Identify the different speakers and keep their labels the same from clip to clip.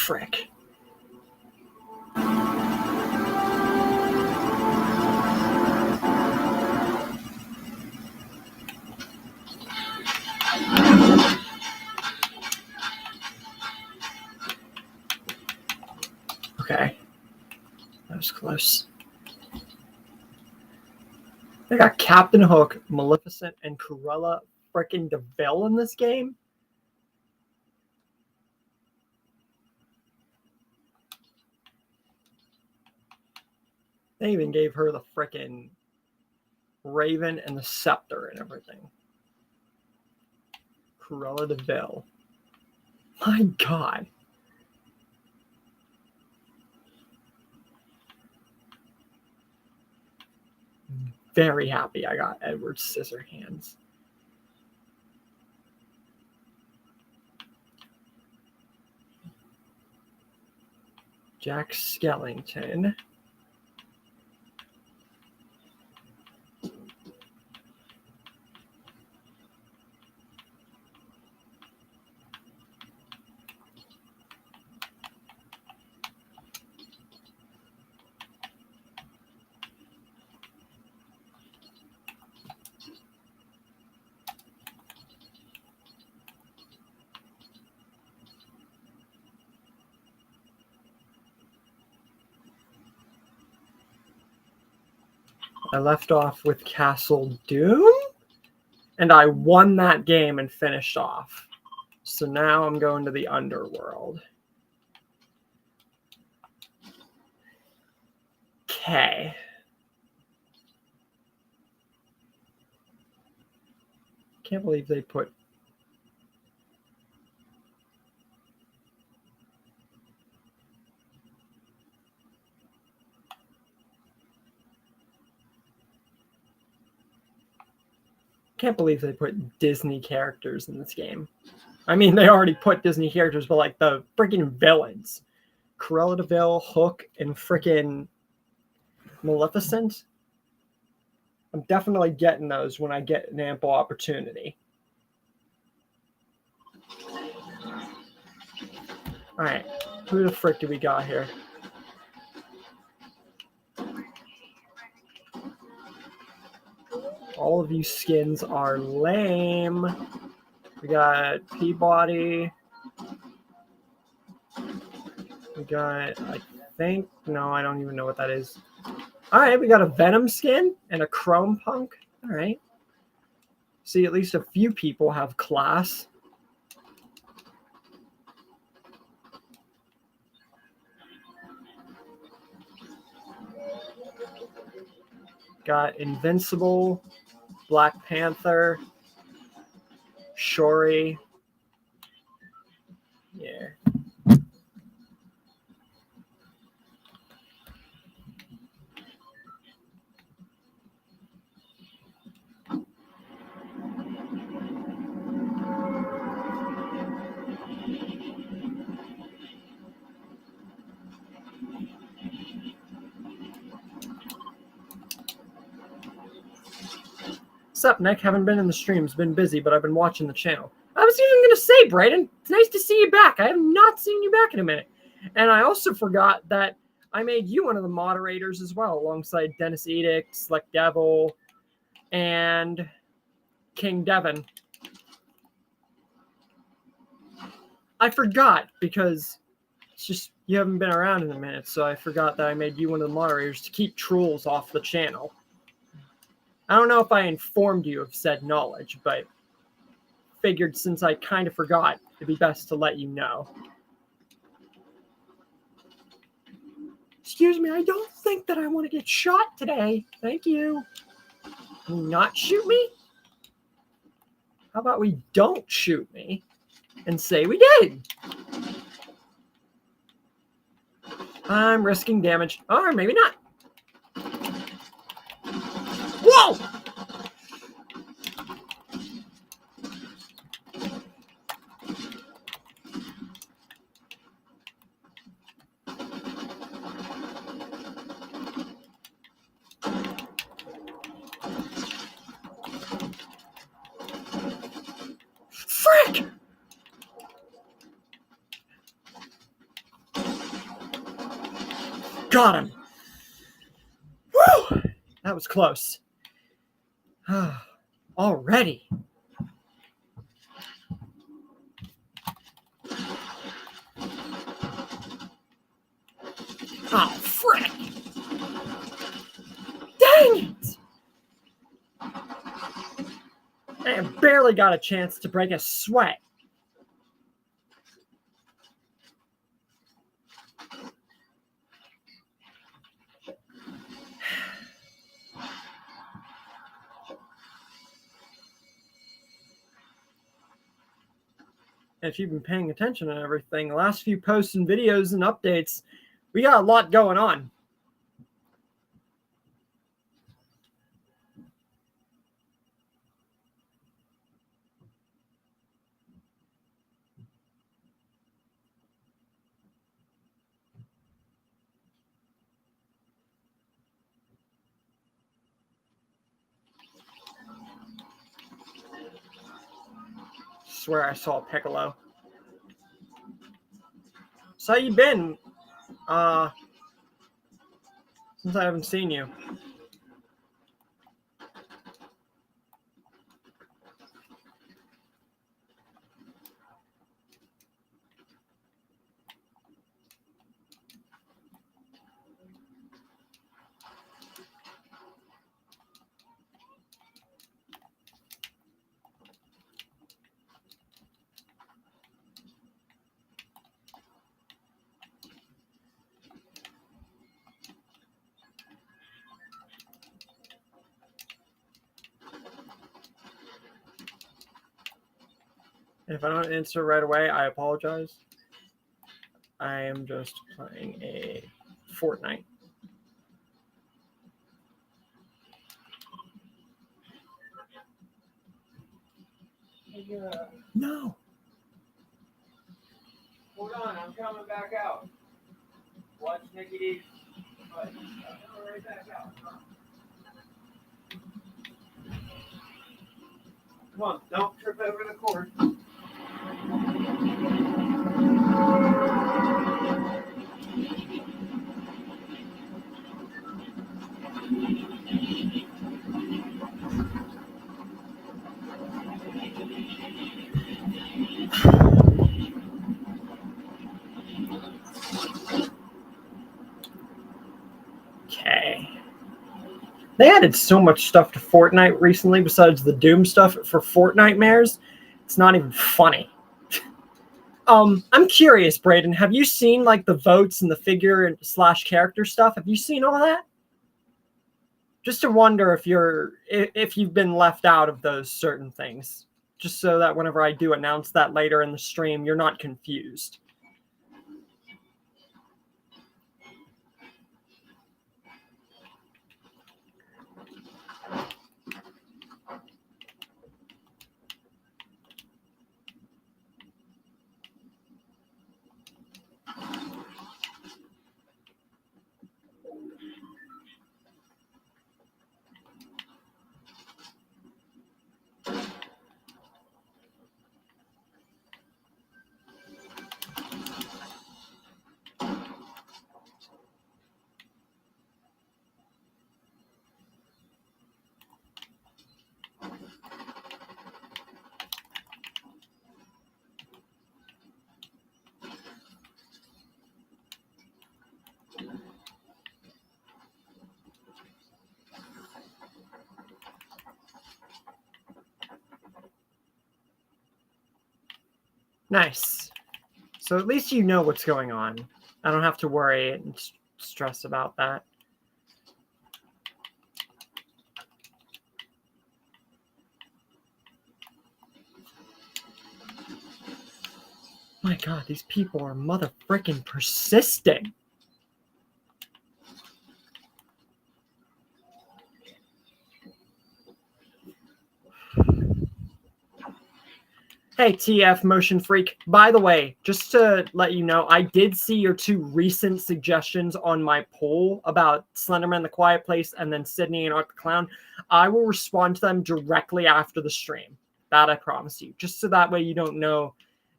Speaker 1: frick. Okay. That was close. They got Captain Hook, Maleficent, and Cruella freaking DeVille in this game. They even gave her the freaking Raven and the Scepter and everything. Cruella DeVille. My God. Very happy I got Edward Scissorhands. Jack Skellington. I left off with Castle Doom, and I won that game and finished off. So now I'm going to the Underworld. Okay. Can't believe they put... Can't believe they put Disney characters in this game. I mean, they already put Disney characters, but like the freaking villains. Cruella DeVille, Hook, and freaking Maleficent. I'm definitely getting those when I get an ample opportunity. Alright, who the frick do we got here? All of you skins are lame. We got Peabody. We got, I think, no, I don't even know what that is. All right, we got a Venom skin and a Chrome Punk. All right. See, at least a few people have class. Got Invincible, Black Panther, Shuri. Yeah. What's up, Nick? Haven't been in the streams. Been busy, but I've been watching the channel. I was even going to say, Brayden, it's nice to see you back. I have not seen you back in a minute. And I also forgot that I made you one of the moderators as well, alongside Dennis Edict, Slick Devil, and King Devon. I forgot because it's just you haven't been around in a minute, so I forgot that I made you one of the moderators to keep trolls off the channel. I don't know if I informed you of said knowledge, but figured since I kind of forgot, it'd be best to let you know. Excuse me, I don't think that I want to get shot today. Thank you. Can you not shoot me? How about we don't shoot me and say we did? I'm risking damage. Or maybe not. Whoa! Frick! got him. Woo! That was close. Already. Oh, frick! Dang it! I barely got a chance to break a sweat. If you've been paying attention and everything, the last few posts and videos and updates, we got a lot going on. Swear I saw Piccolo. So how you been? Since I haven't seen you. If I don't answer right away, I apologize. I am just playing a Fortnite. No.
Speaker 2: Hold on, I'm coming back out. Watch Nicky D. But I'm coming right back out. Come on, don't trip over the cord.
Speaker 1: Okay. They added so much stuff to Fortnite recently besides the Doom stuff for Fortnitemares. It's not even funny. I'm curious, Brayden, have you seen like the votes and the figure / character stuff? Have you seen all that? Just to wonder if you've been left out of those certain things. Just so that whenever I do announce that later in the stream, you're not confused. Nice. So at least you know what's going on. I don't have to worry and stress about that. My God, these people are motherfrickin' persistent. Hey, TF Motion Freak. By the way, just to let you know, I did see your 2 recent suggestions on my poll about Slenderman the Quiet Place and then Sydney and Art the Clown. I will respond to them directly after the stream. That I promise you. Just so that way you don't know,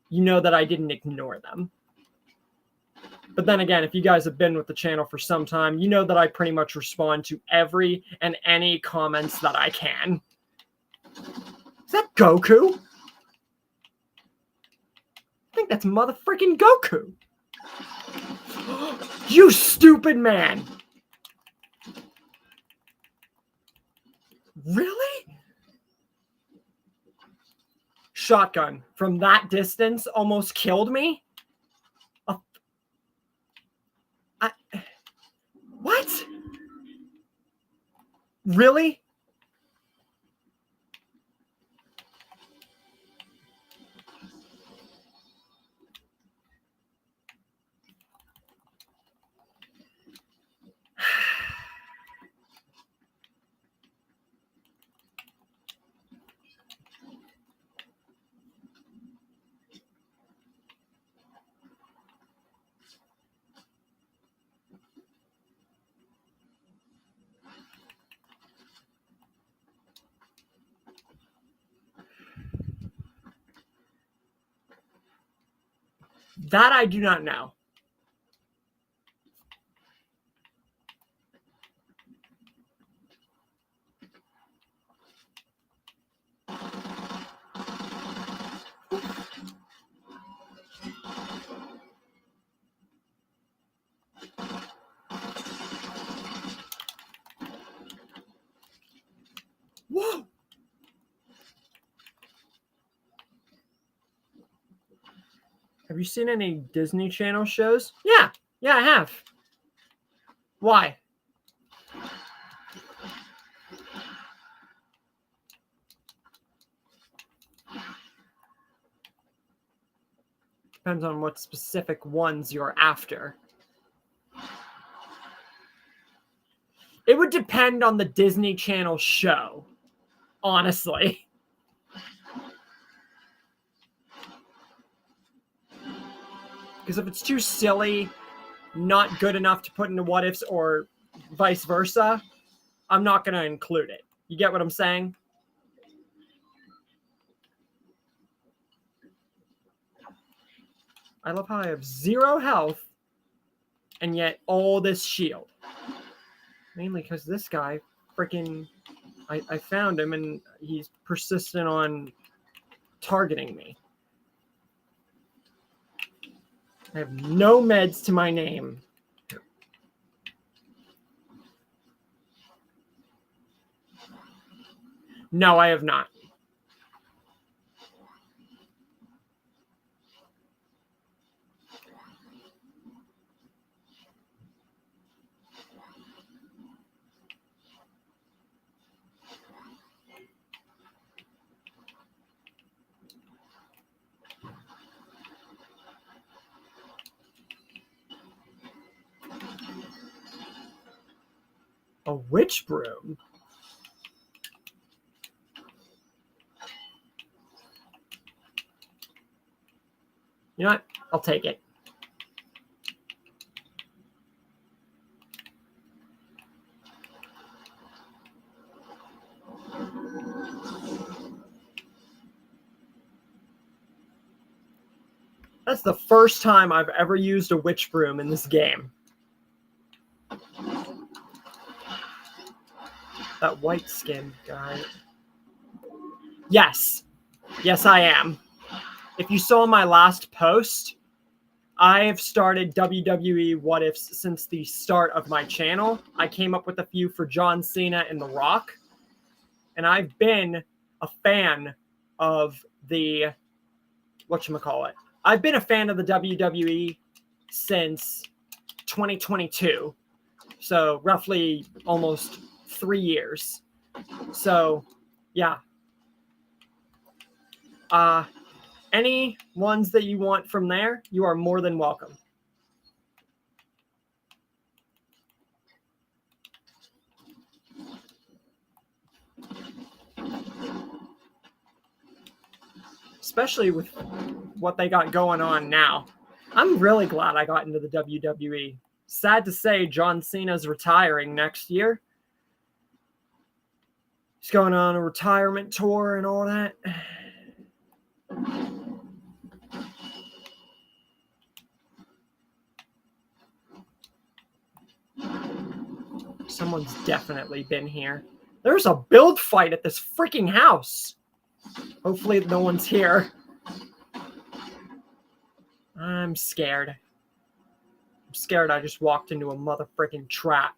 Speaker 1: you know that I didn't ignore them. But then again, if you guys have been with the channel for some time, you know that I pretty much respond to every and any comments that I can. Is that Goku? I think that's motherfucking Goku. You stupid man. Really? Shotgun from that distance almost killed me? What? Really? That I do not know. Whoa! Have you seen any Disney Channel shows? Yeah, I have. Why? Depends on what specific ones you're after. It would depend on the Disney Channel show, honestly. Because if it's too silly, not good enough to put into what ifs, or vice versa, I'm not going to include it. You get what I'm saying? I love how I have 0 health and yet all this shield. Mainly because this guy freaking... I found him and he's persistent on targeting me. I have no meds to my name. No, I have not. A witch broom? You know what? I'll take it. That's the first time I've ever used a witch broom in this game. That white skin guy. Yes. Yes, I am. If you saw my last post, I have started WWE What Ifs since the start of my channel. I came up with a few for John Cena and The Rock. And I've been a fan of the... whatchamacallit. I've been a fan of the WWE since 2022. So roughly almost 3 years. So, yeah. Any ones that you want from there, you are more than welcome. Especially with what they got going on now. I'm really glad I got into the WWE. Sad to say, John Cena's retiring next year. He's going on a retirement tour and all that. Someone's definitely been here. There's a build fight at this freaking house. Hopefully no one's here. I'm scared. I'm scared I just walked into a motherfucking trap.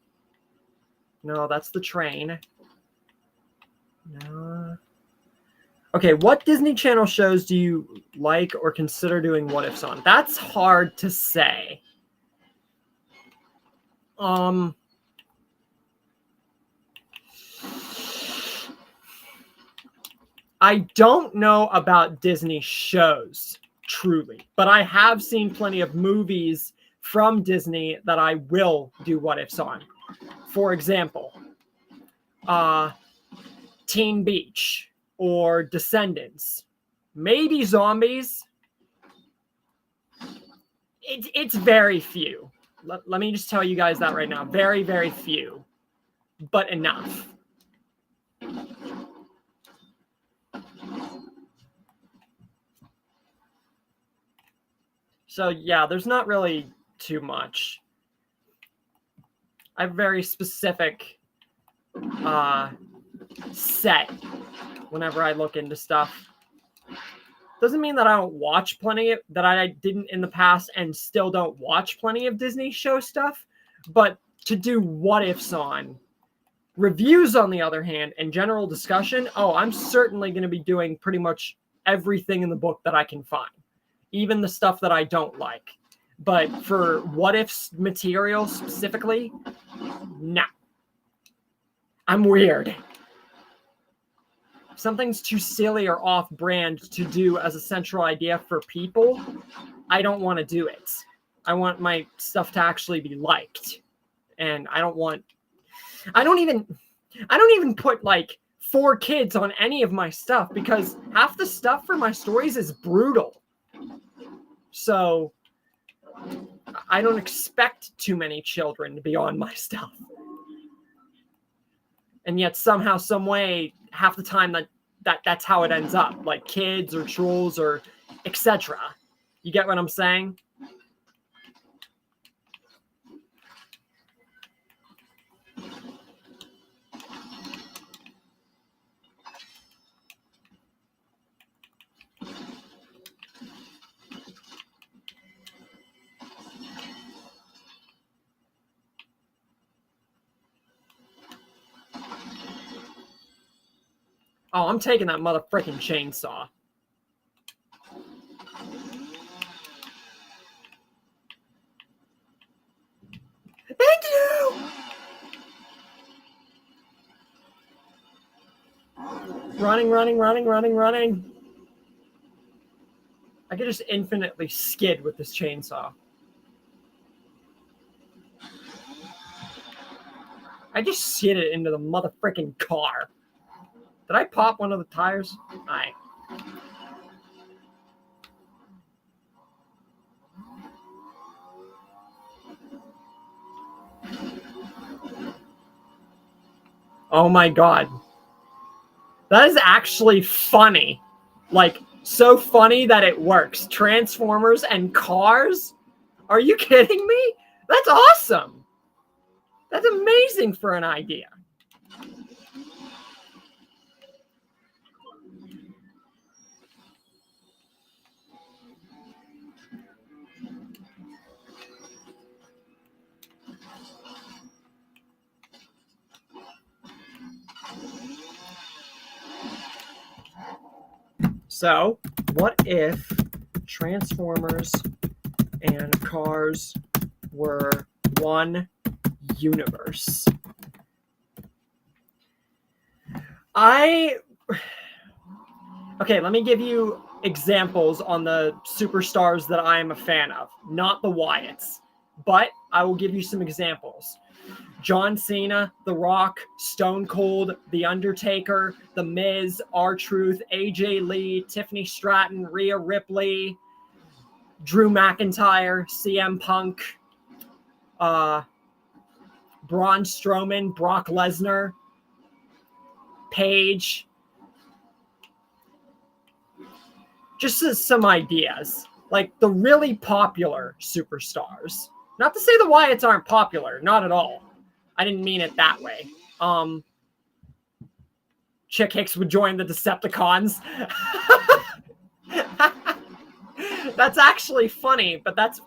Speaker 1: No, that's the train. No. Okay, what Disney Channel shows do you like or consider doing what ifs on? That's hard to say. I don't know about Disney shows, truly, but I have seen plenty of movies from Disney that I will do what ifs on. For example, Teen Beach or Descendants, maybe Zombies. It's very few. Let me just tell you guys that right now. Very, very few, but enough. So yeah, there's not really too much. I have very specific set whenever I look into stuff. Doesn't mean that I don't watch plenty of, that I didn't in the past and still don't watch plenty of Disney show stuff, but to do what ifs on. Reviews, on the other hand, and general discussion, I'm certainly going to be doing pretty much everything in the book that I can find. Even the stuff that I don't like. But for what ifs material specifically, nah. I'm weird. If something's too silly or off-brand to do as a central idea for people, I don't want to do it. I want my stuff to actually be liked. And I don't even put like 4 kids on any of my stuff because half the stuff for my stories is brutal. So I don't expect too many children to be on my stuff. And yet somehow, some way, half the time that's how it ends up. Like kids or trolls or etc. You get what I'm saying? Oh, I'm taking that motherfucking chainsaw. Thank you! Running. I could just infinitely skid with this chainsaw. I just skid it into the motherfucking car. Did I pop one of the tires? Alright. Oh my god. That is actually funny. Like, so funny that it works. Transformers and cars? Are you kidding me? That's awesome. That's amazing for an idea. So, what if Transformers and cars were one universe? Okay, let me give you examples on the superstars that I am a fan of. Not the Wyatts, but I will give you some examples. John Cena, The Rock, Stone Cold, The Undertaker, The Miz, R-Truth, AJ Lee, Tiffany Stratton, Rhea Ripley, Drew McIntyre, CM Punk, Braun Strowman, Brock Lesnar, Paige. Just as some ideas. Like the really popular superstars. Not to say the Wyatts aren't popular, not at all. I didn't mean it that way. Chick Hicks would join the Decepticons. That's actually funny, but that's a...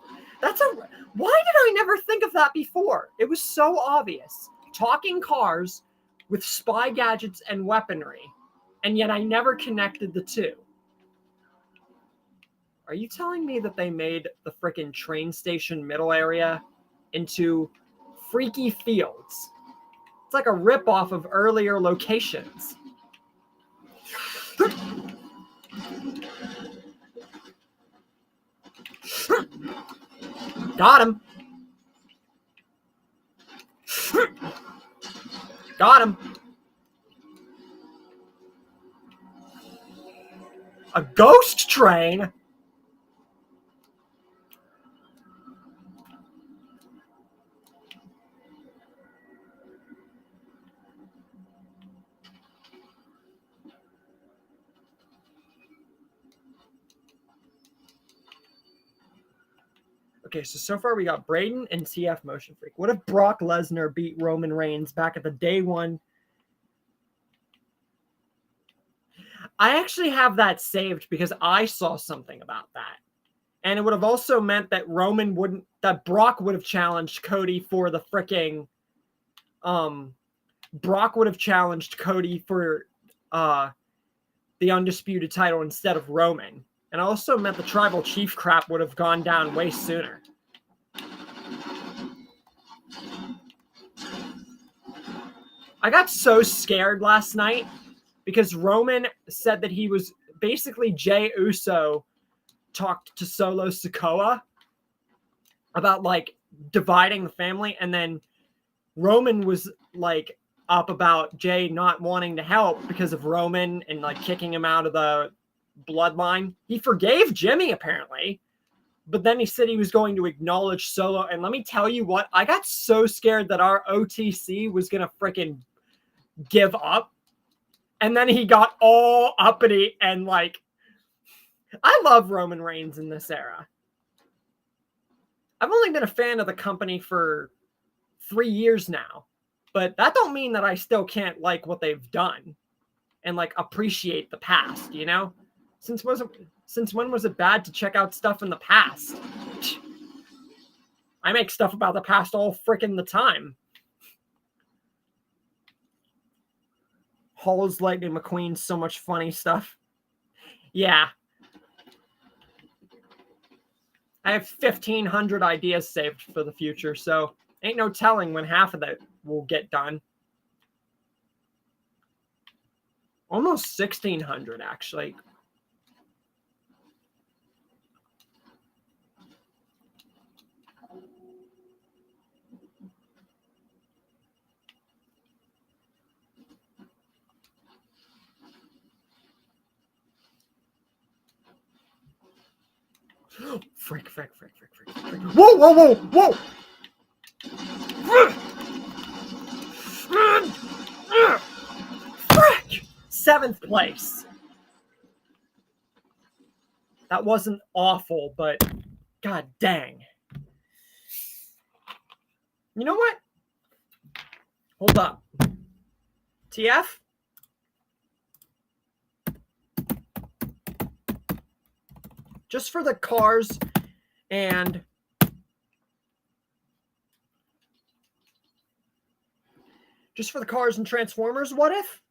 Speaker 1: Why did I never think of that before? It was so obvious. Talking cars with spy gadgets and weaponry, and yet I never connected the two. Are you telling me that they made the frickin' train station middle area into freaky fields? It's like a ripoff of earlier locations. Got him. Got him. A ghost train? Okay, so far we got Braden and TF Motion Freak. What if Brock Lesnar beat Roman Reigns back at the day one? I actually have that saved because I saw something about that. And it would have also meant that Brock would have challenged Cody for the freaking, Brock would have challenged Cody for the undisputed title instead of Roman. And also meant the tribal chief crap would have gone down way sooner. I got so scared last night because Roman said that he was basically Jey Uso talked to Solo Sikoa about like dividing the family, and then Roman was like up about Jey not wanting to help because of Roman and like kicking him out of the bloodline. He forgave Jimmy apparently, but then he said he was going to acknowledge Solo. And let me tell you what, I got so scared that our OTC was gonna freaking give up, and then he got all uppity and like, I love Roman Reigns in this era. I've only been a fan of the company for 3 years now, but that don't mean that I still can't like what they've done and like appreciate the past, you know? Since when was it bad to check out stuff in the past? I make stuff about the past all freaking the time. Hall's Lightning McQueen, so much funny stuff. Yeah. I have 1,500 ideas saved for the future, so ain't no telling when half of that will get done. Almost 1,600, actually. Frick. Whoa, whoa, whoa, whoa! Frick! 7th place. That wasn't awful, but god dang. You know what? Hold up. TF? Just for the cars and Transformers, what if?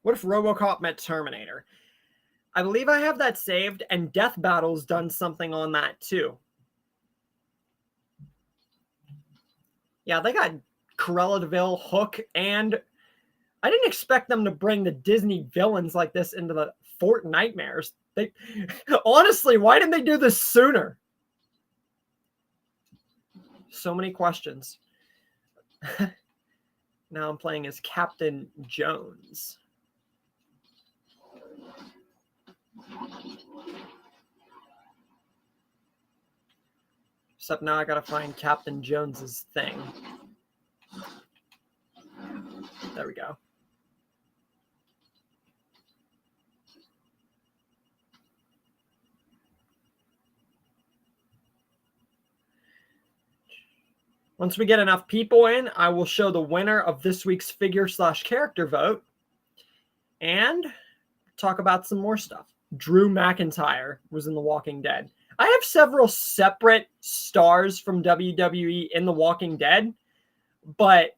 Speaker 1: What if RoboCop met Terminator? I believe I have that saved, and Death Battle's done something on that too. Yeah, they got Cruella de Vil, Hook, and I didn't expect them to bring the Disney villains like this into the Fort Nightmares. They honestly, why didn't they do this sooner? So many questions. Now I'm playing as Captain Jones. Except now I gotta find Captain Jones's thing. There we go. Once we get enough people in, I will show the winner of this week's figure/character vote and talk about some more stuff. Drew McIntyre was in The Walking Dead. I have several separate stars from WWE in The Walking Dead, but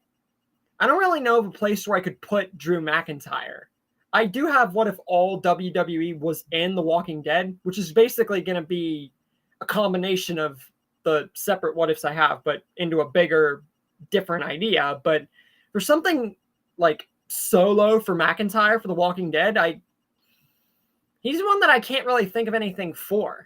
Speaker 1: I don't really know of a place where I could put Drew McIntyre. I do have What If All WWE was in The Walking Dead, which is basically going to be a combination of the separate what ifs I have, but into a bigger, different idea. But for something like solo for McIntyre for The Walking Dead, he's one that I can't really think of anything for.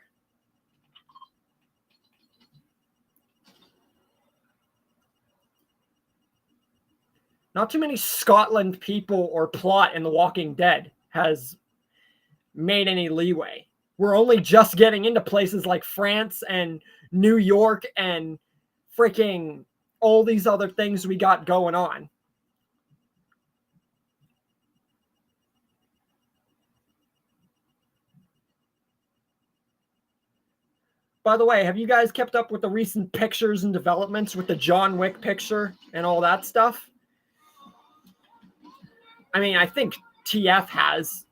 Speaker 1: Not too many Scotland people or plot in The Walking Dead has made any leeway. We're only just getting into places like France and New York and freaking all these other things we got going on. By the way, have you guys kept up with the recent pictures and developments with the John Wick picture and all that stuff? I mean, I think TF has,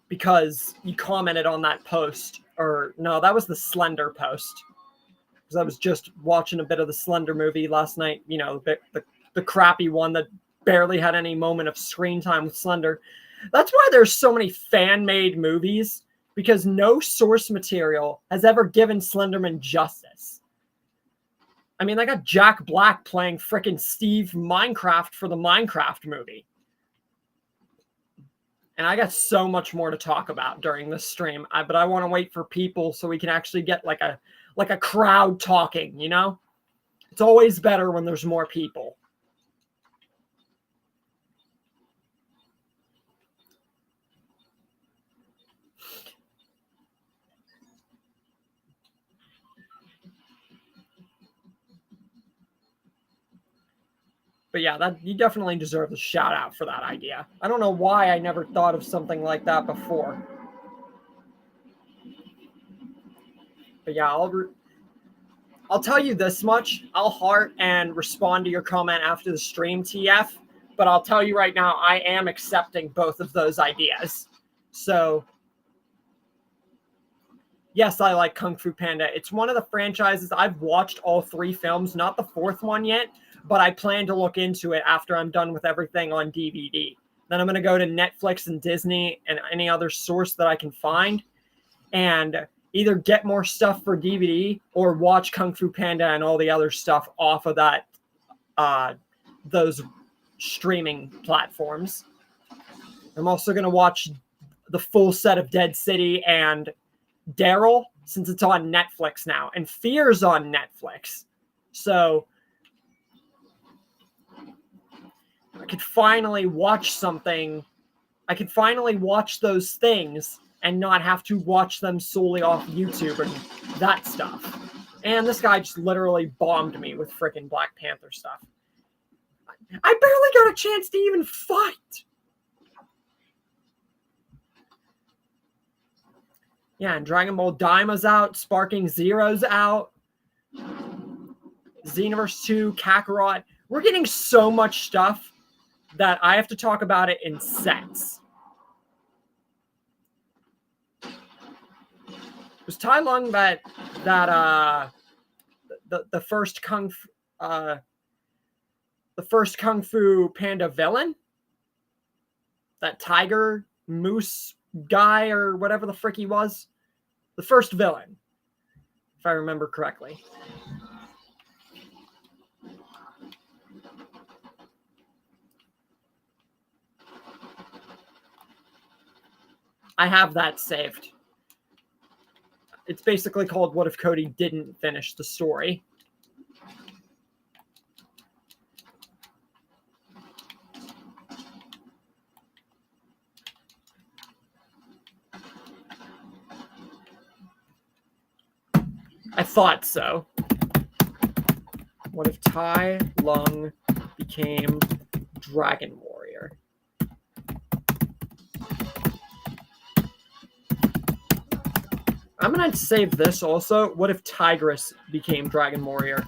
Speaker 1: because you commented on that post. Or, no, that was the Slender post. Because I was just watching a bit of the Slender movie last night. You know, the crappy one that barely had any moment of screen time with Slender. That's why there's so many fan-made movies. Because no source material has ever given Slenderman justice. I mean, they got Jack Black playing frickin' Steve Minecraft for the Minecraft movie. And I got so much more to talk about during this stream, but I want to wait for people so we can actually get like a crowd talking, you know? It's always better when there's more people. But yeah, you definitely deserve a shout out for that idea. I don't know why I never thought of something like that before. But yeah, I'll tell you this much. I'll heart and respond to your comment after the stream, TF. But I'll tell you right now, I am accepting both of those ideas. So, yes, I like Kung Fu Panda. It's one of the franchises. I've watched all 3 films, not the 4th one yet. But I plan to look into it after I'm done with everything on DVD. Then I'm going to go to Netflix and Disney and any other source that I can find and either get more stuff for DVD or watch Kung Fu Panda and all the other stuff off of that those streaming platforms. I'm also going to watch the full set of Dead City and Daryl since it's on Netflix now. And Fear's on Netflix. So I could finally watch something. I could finally watch those things and not have to watch them solely off YouTube and that stuff. And this guy just literally bombed me with frickin' Black Panther stuff. I barely got a chance to even fight. Yeah, and Dragon Ball Daima's out. Sparking Zero's out. Xenoverse 2, Kakarot. We're getting so much stuff that I have to talk about it in sets. Was Tai Lung the first Kung Fu Panda villain? That tiger moose guy or whatever the frick he was? The first villain, if I remember correctly. I have that saved. It's basically called What If Cody Didn't Finish the Story. I thought so. What if Tai Lung became Dragon Warrior? I'm going to save this also. What if Tigress became Dragon Warrior?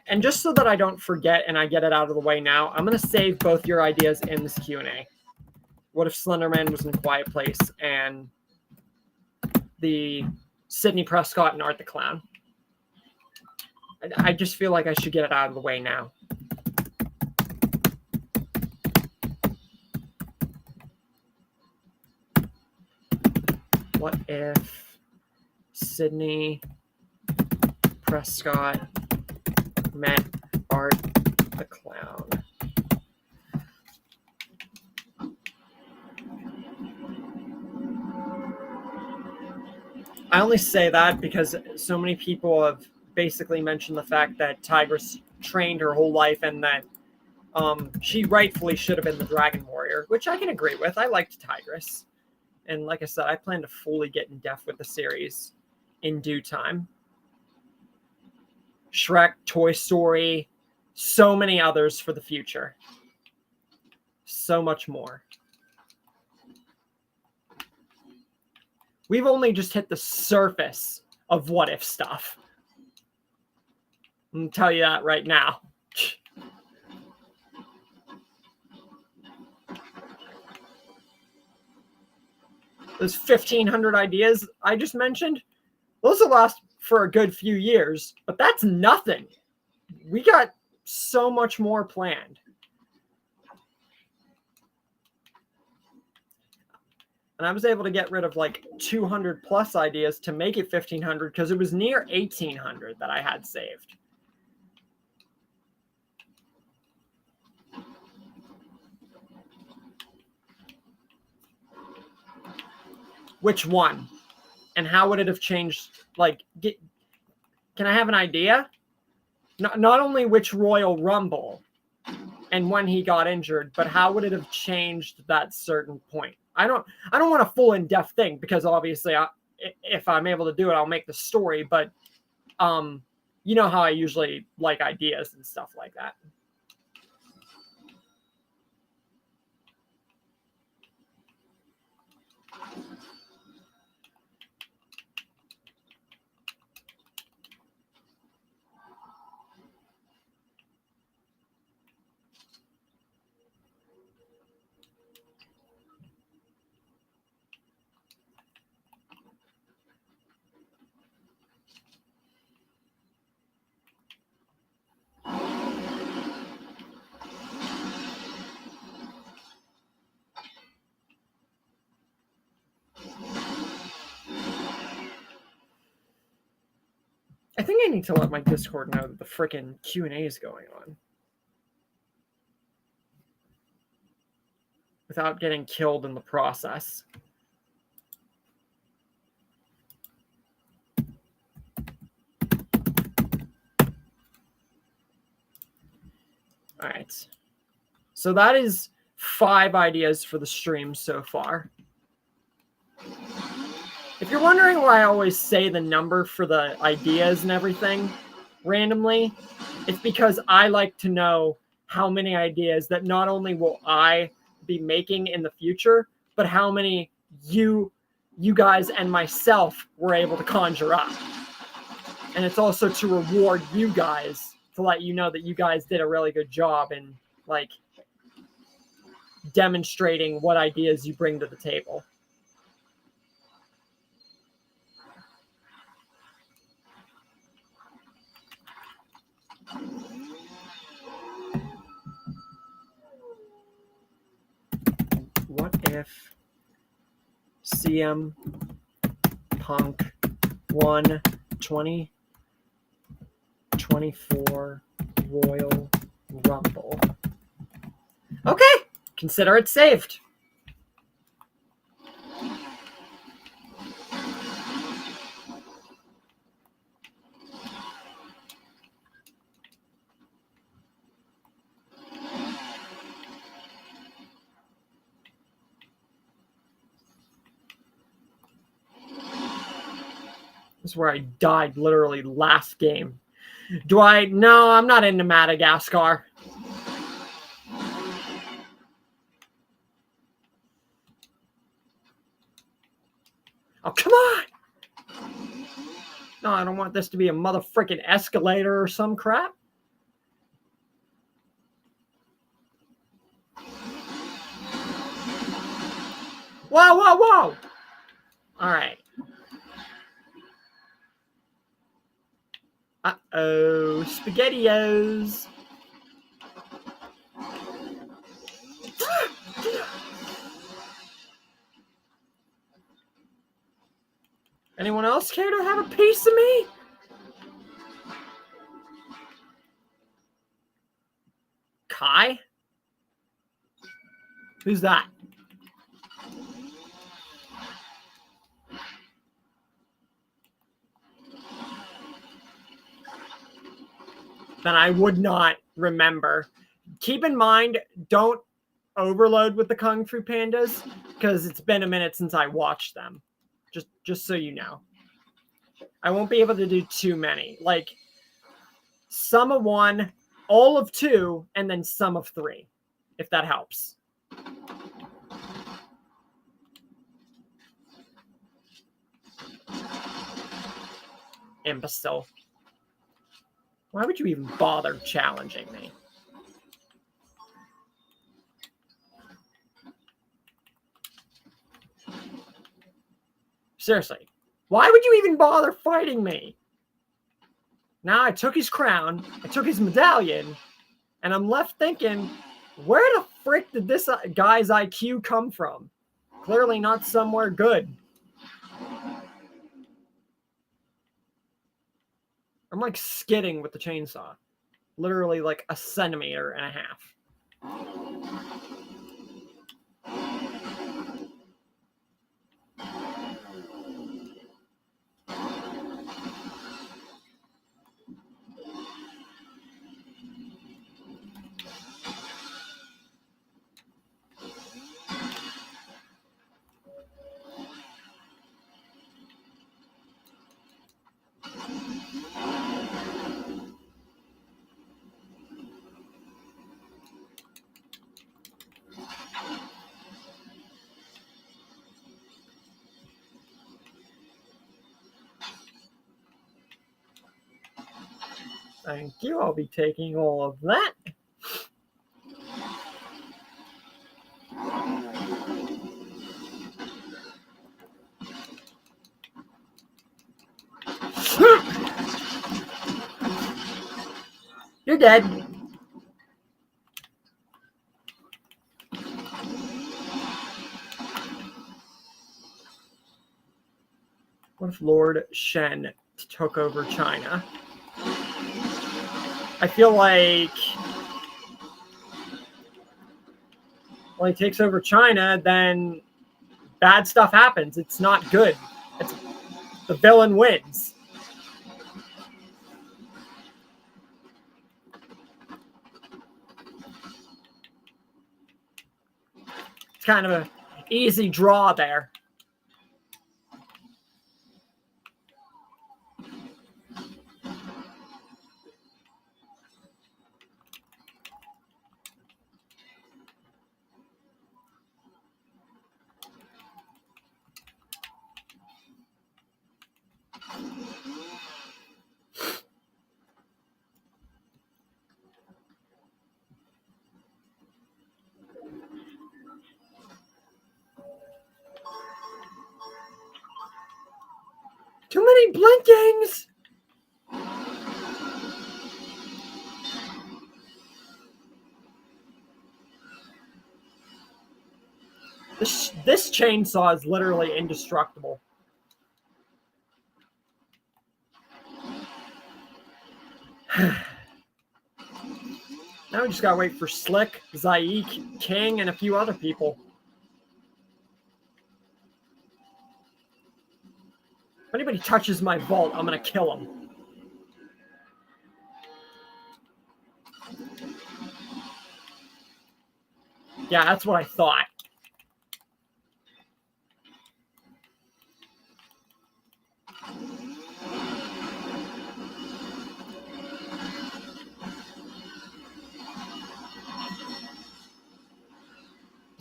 Speaker 1: And just so that I don't forget and I get it out of the way now, I'm going to save both your ideas in this Q&A. What if Slenderman was in Quiet Place and the Sidney Prescott and Art the Clown? I just feel like I should get it out of the way now. What if Sidney Prescott met Art the Clown? I only say that because so many people have basically mentioned the fact that Tigress trained her whole life and that she rightfully should have been the Dragon Warrior, which I can agree with. I liked Tigress. And like I said, I plan to fully get in depth with the series in due time. Shrek, Toy Story, so many others for the future. So much more. We've only just hit the surface of what if stuff. I'm going to tell you that right now. Those 1,500 ideas I just mentioned, those will last for a good few years, but that's nothing. We got so much more planned. And I was able to get rid of like 200 plus ideas to make it 1,500 because it was near 1,800 that I had saved. Which one? And how would it have changed? Like, can I have an idea? Not only which Royal Rumble and when he got injured, but how would it have changed that certain point? I don't want a full in-depth thing because obviously if I'm able to do it, I'll make the story. But you know how I usually like ideas and stuff like that. I think I need to let my Discord know that the frickin' Q&A is going on. Without getting killed in the process. All right. So that is 5 ideas for the stream so far. If you're wondering why I always say the number for the ideas and everything randomly, it's because I like to know how many ideas that not only will I be making in the future, but how many you guys and myself were able to conjure up. And it's also to reward you guys, to let you know that you guys did a really good job in like demonstrating what ideas you bring to the table. What if CM Punk won 2024 Royal Rumble? Okay, consider it saved. This is where I died literally last game. Do I? No, I'm not into Madagascar. Oh, come on! No, I don't want this to be a motherfucking escalator or some crap. Whoa, whoa, whoa! All right. Uh-oh, SpaghettiOs. Anyone else care to have a piece of me? Kai? Who's that? Then I would not remember. Keep in mind, don't overload with the Kung Fu Pandas, because it's been a minute since I watched them. Just so you know. I won't be able to do too many. Like, some of one, all of two, and then some of three, if that helps. Imbecile. Why would you even bother challenging me? Seriously, why would you even bother fighting me? Now I took his crown, I took his medallion, and I'm left thinking, where the frick did this guy's IQ come from? Clearly not somewhere good. I'm like skidding with the chainsaw. Literally like a centimeter and a half. Thank you. I'll be taking all of that. You're dead. What if Lord Shen took over China? I feel like when he takes over China, then bad stuff happens. It's not good. The villain wins. It's kind of an easy draw there. Too many blinkings! This chainsaw is literally indestructible. Now we just gotta wait for Slick, Zaik, King, and a few other people. If anybody touches my vault, I'm gonna kill him. Yeah, that's what I thought.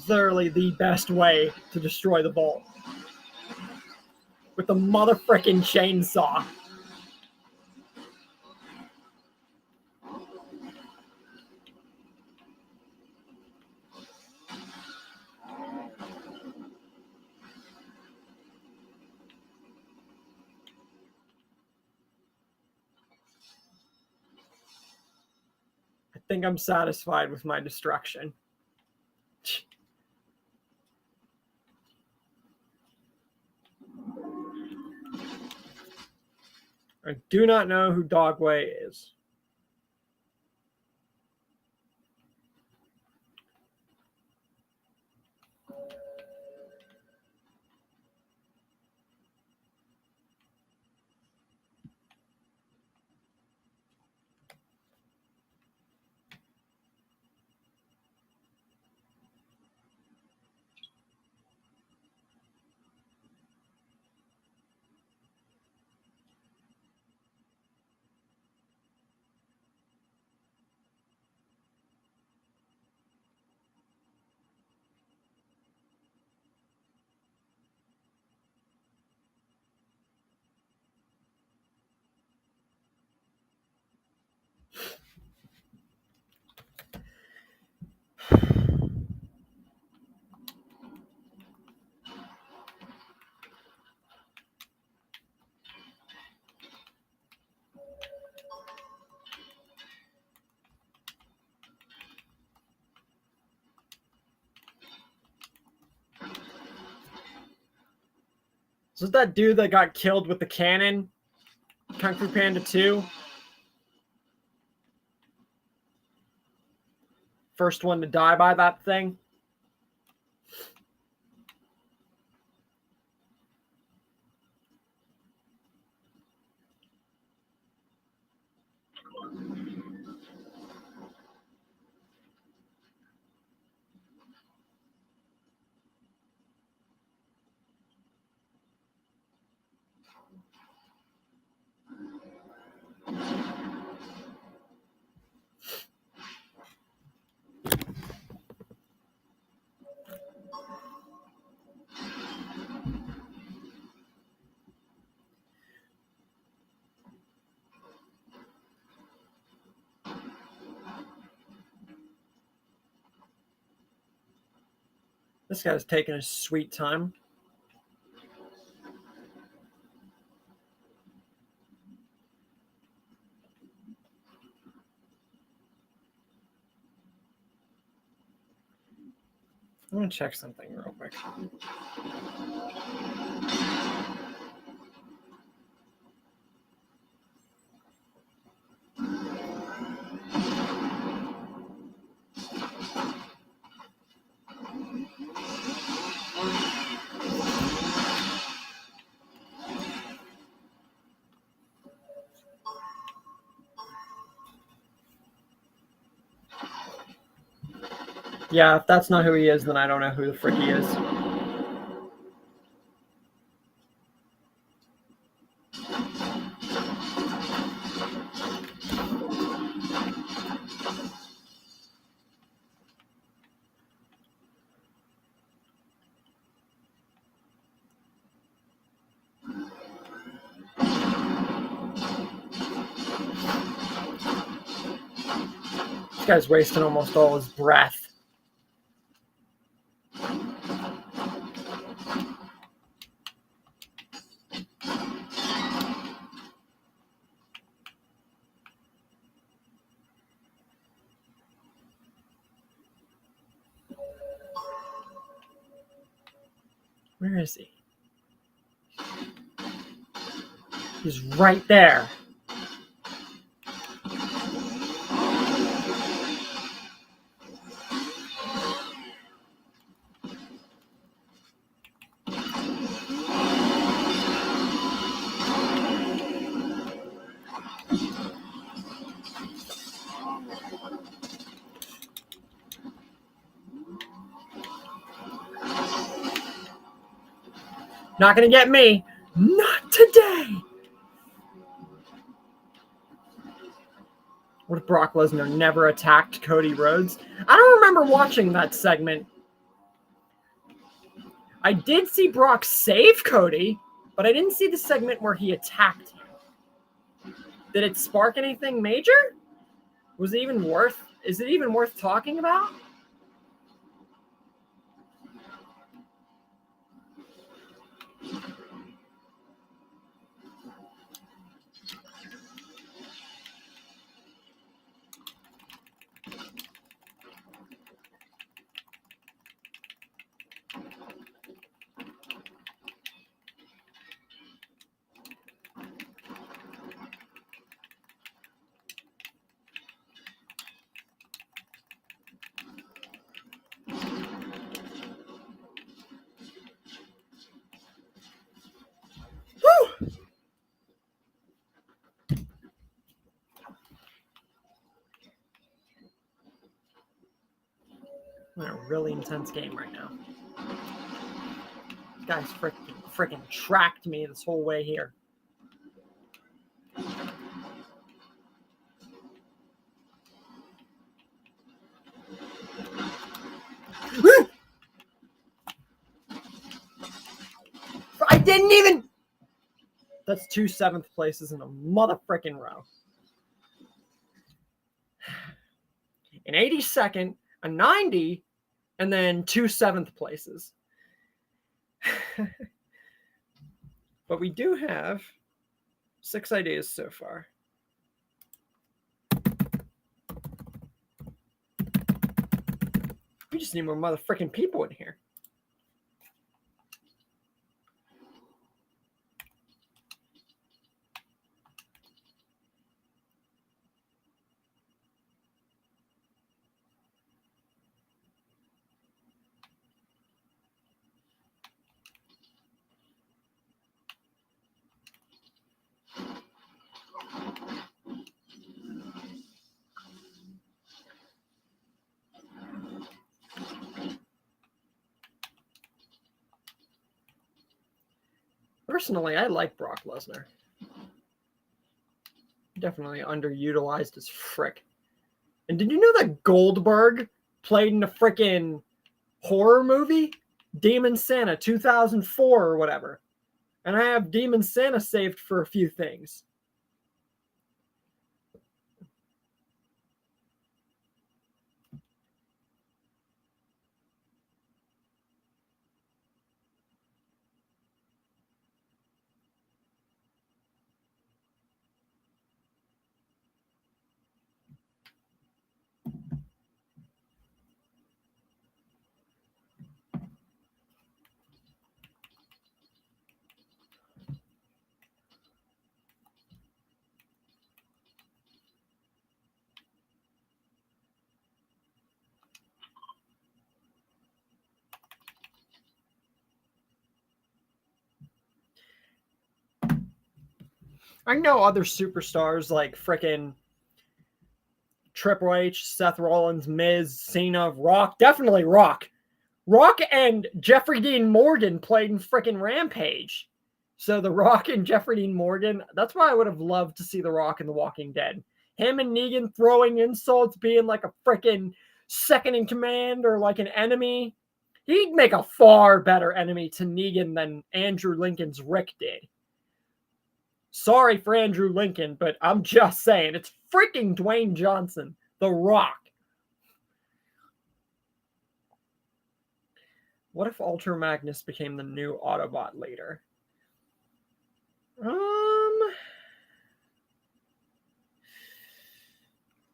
Speaker 1: literally the best way to destroy the vault. With the motherfucking chainsaw. I think I'm satisfied with my destruction. I do not know who Dogway is. Is this that dude that got killed with the cannon? Kung Fu Panda 2? First one to die by that thing? This guy's taking his sweet time. I'm gonna check something real quick. Yeah, if that's not who he is, then I don't know who the frick he is. This guy's wasting almost all his breath. Where is he? He's right there. Not gonna get me. Not today. What if Brock Lesnar never attacked Cody Rhodes? I don't remember watching that segment. I did see Brock save Cody, but I didn't see the segment where he attacked him. Did it spark anything major? Was it even worth? Is it even worth talking about? We're in a really intense game right now. This guy's freaking tracked me this whole way here. I didn't even. That's 2 7th places in a motherfucking row. An 82nd, a 90, and then 2 7th places. But we do have 6 ideas so far. We just need more motherfucking people in here. Personally, I like Brock Lesnar. Definitely underutilized as frick. And did you know that Goldberg played in a frickin' horror movie? Demon Santa 2004 or whatever. And I have Demon Santa saved for a few things. I know other superstars like frickin' Triple H, Seth Rollins, Miz, Cena, Rock. Definitely Rock. Rock and Jeffrey Dean Morgan played in frickin' Rampage. So The Rock and Jeffrey Dean Morgan, that's why I would have loved to see The Rock in The Walking Dead. Him and Negan throwing insults, being like a frickin' second in command or like an enemy. He'd make a far better enemy to Negan than Andrew Lincoln's Rick did. Sorry for Andrew Lincoln, but I'm just saying, it's freaking Dwayne Johnson, The Rock. What if Ultra Magnus became the new Autobot leader?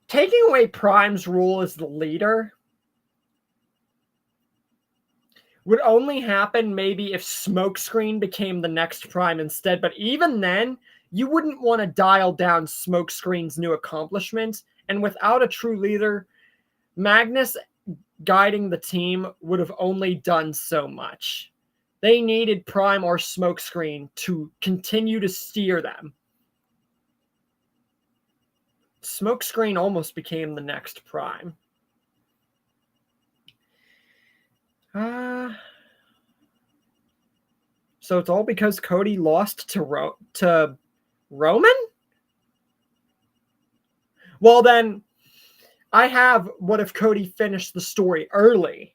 Speaker 1: Taking away Prime's rule as the leader would only happen maybe if Smokescreen became the next Prime instead. But even then, you wouldn't want to dial down Smokescreen's new accomplishments. And without a true leader, Magnus guiding the team would have only done so much. They needed Prime or Smokescreen to continue to steer them. Smokescreen almost became the next Prime. So it's all because Cody lost to Roman? Well then, I have what if Cody finished the story early.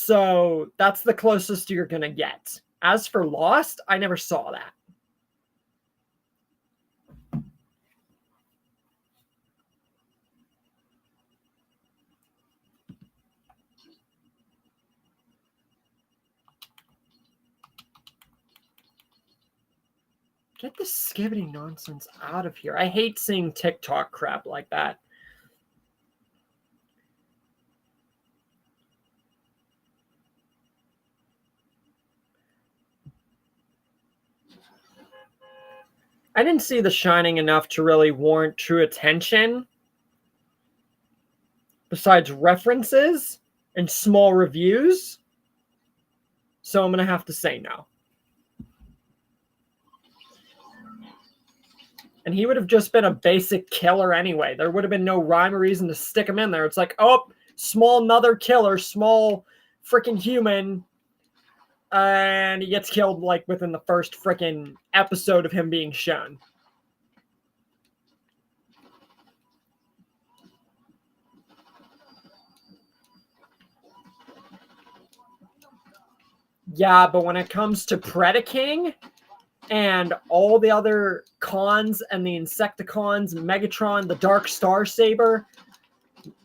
Speaker 1: So that's the closest you're going to get. As for Lost, I never saw that. Get this skibbity nonsense out of here. I hate seeing TikTok crap like that. I didn't see The Shining enough to really warrant true attention. Besides references and small reviews. So I'm going to have to say no. And he would have just been a basic killer anyway. There would have been no rhyme or reason to stick him in there. It's like, oh, small another killer, small freaking human. And he gets killed like within the first freaking episode of him being shown. Yeah, but when it comes to Predaking and all the other cons and the Insecticons, Megatron, the Dark Star Saber,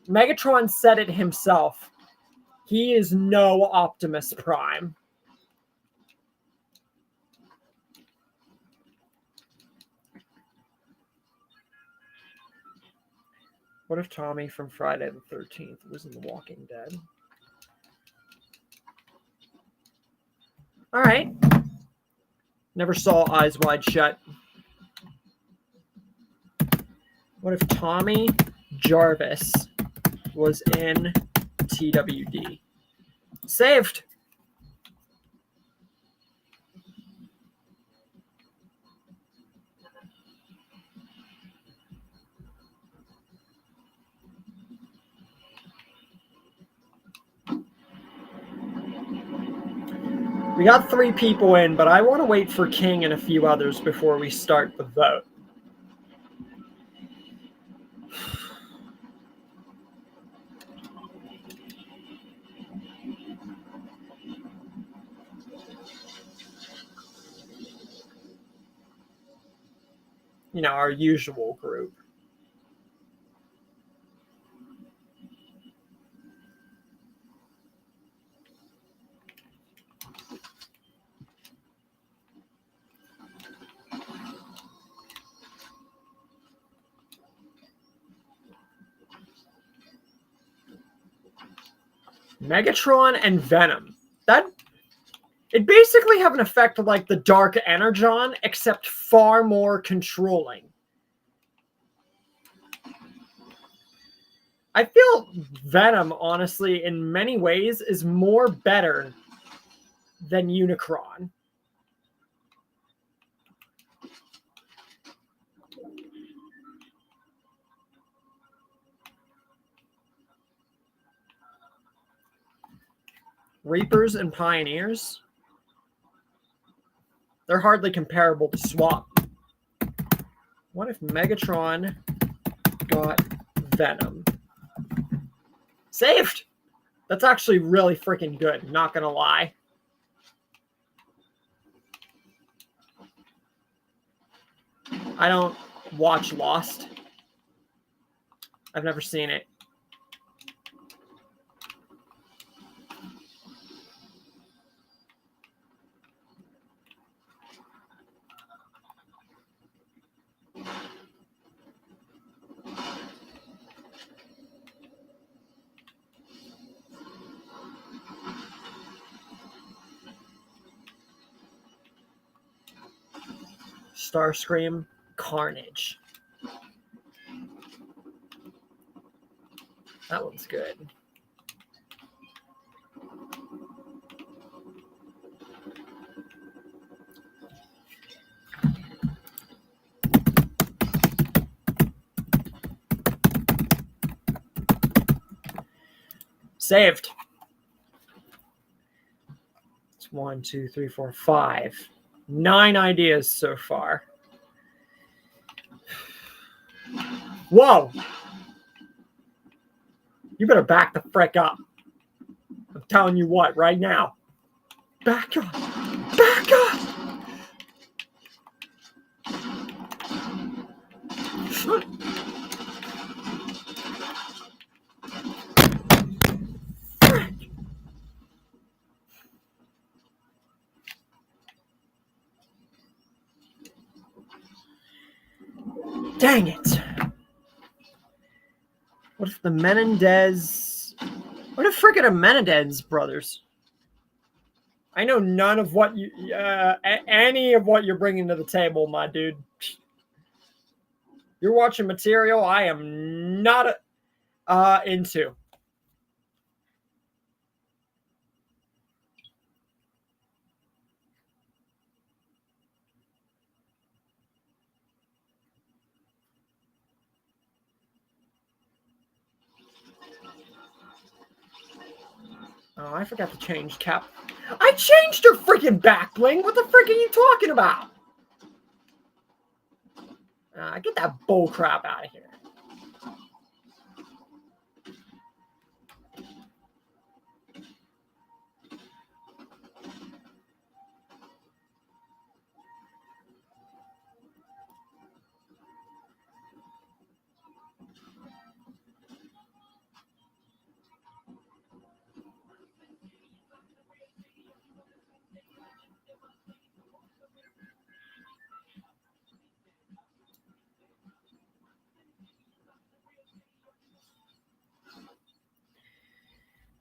Speaker 1: Megatron said it himself. He is no Optimus Prime. What if Tommy from Friday the 13th was in The Walking Dead? All right. Never saw Eyes Wide Shut. What if Tommy Jarvis was in TWD? Saved. We got 3 people in, but I want to wait for King and a few others before we start the vote. You know, our usual group. Megatron and Venom. It basically have an effect like the Dark Energon, except far more controlling. I feel Venom, honestly, in many ways, is more better than Unicron. Reapers and Pioneers? They're hardly comparable to Swap. What if Megatron got Venom? Saved! That's actually really freaking good, not gonna lie. I don't watch Lost. I've never seen it. Starscream, Carnage. That one's good. Saved. It's 1, 2, 3, 4, 5. 9 ideas so far. Whoa! You better back the frick up. I'm telling you what, right now. Back up. Back up. Dang it. What if the Menendez... What if freaking a Menendez brothers? I know none of what you... any of what you're bringing to the table, my dude. You're watching material I am not into. Oh, I forgot to change Cap. I changed her freaking back bling. What the frick are you talking about? Get that bull crap out of here.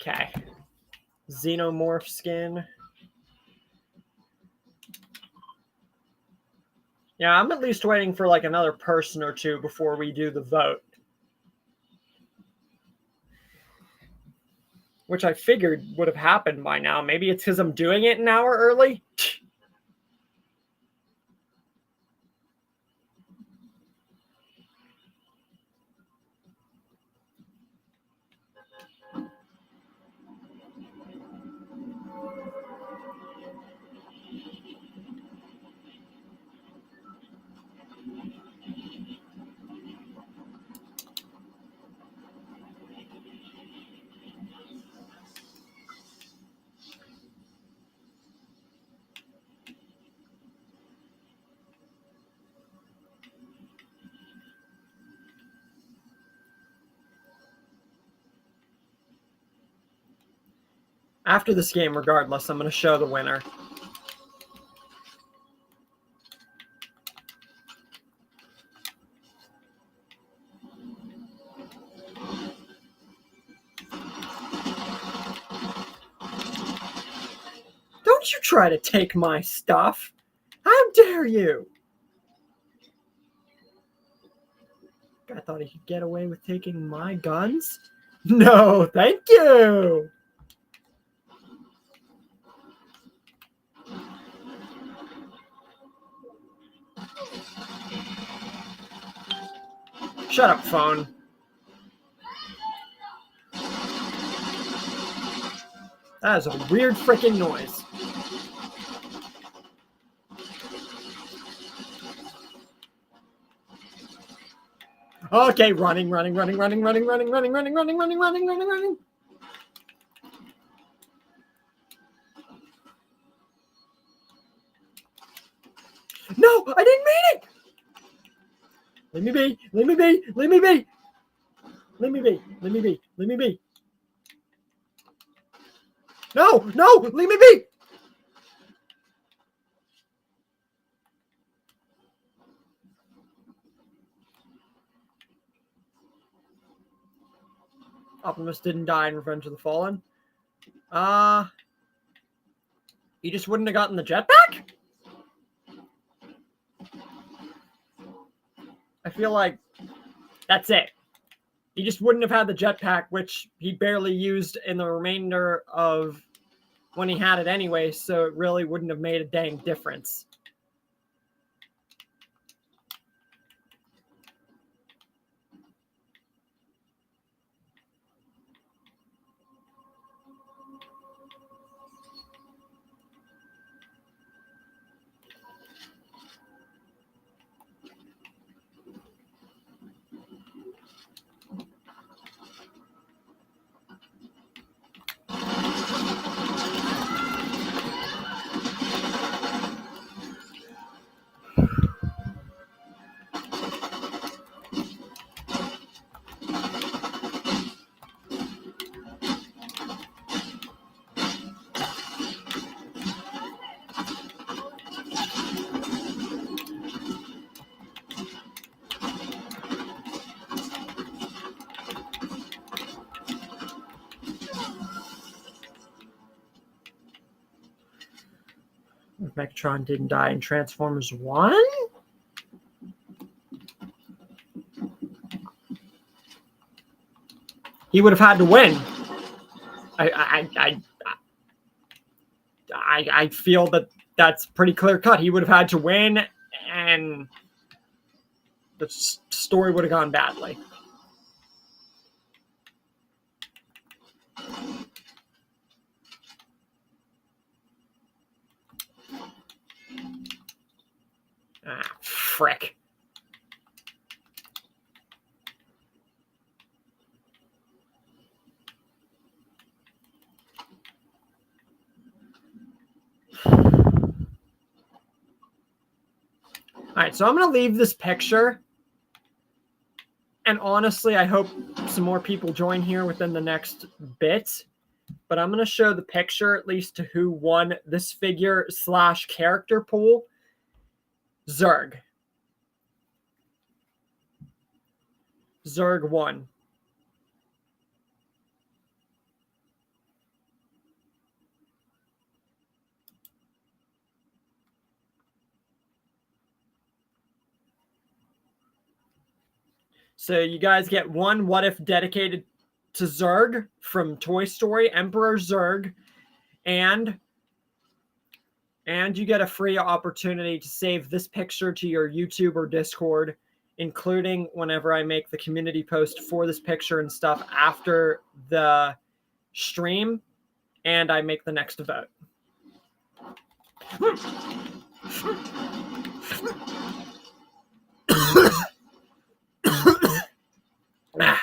Speaker 1: Okay. Xenomorph skin. Yeah, I'm at least waiting for like another person or two before we do the vote. Which I figured would have happened by now. Maybe it's because I'm doing it an hour early. After this game, regardless, I'm going to show the winner. Don't you try to take my stuff. How dare you? I thought he could get away with taking my guns? No, thank you. Shut up, phone. That is a weird freaking noise. Okay, running. No, I didn't mean it. Let me be. No, leave me be. Optimus didn't die in Revenge of the Fallen. He just wouldn't have gotten the jetpack? I feel like that's it. He just wouldn't have had the jetpack, which he barely used in the remainder of when he had it anyway, so it really wouldn't have made a dang difference. If Megatron didn't die in Transformers 1? He would have had to win. I feel that that's pretty clear cut. He would have had to win, and the story would have gone badly. Ah, frick. All right, so I'm going to leave this picture. And honestly, I hope some more people join here within the next bit. But I'm going to show the picture, at least, to who won this figure / character pool. Zurg. Zurg won. So you guys get one What If dedicated to Zurg from Toy Story, Emperor Zurg, and you get a free opportunity to save this picture to your YouTube or Discord, including whenever I make the community post for this picture and stuff after the stream, and I make the next vote. Ah.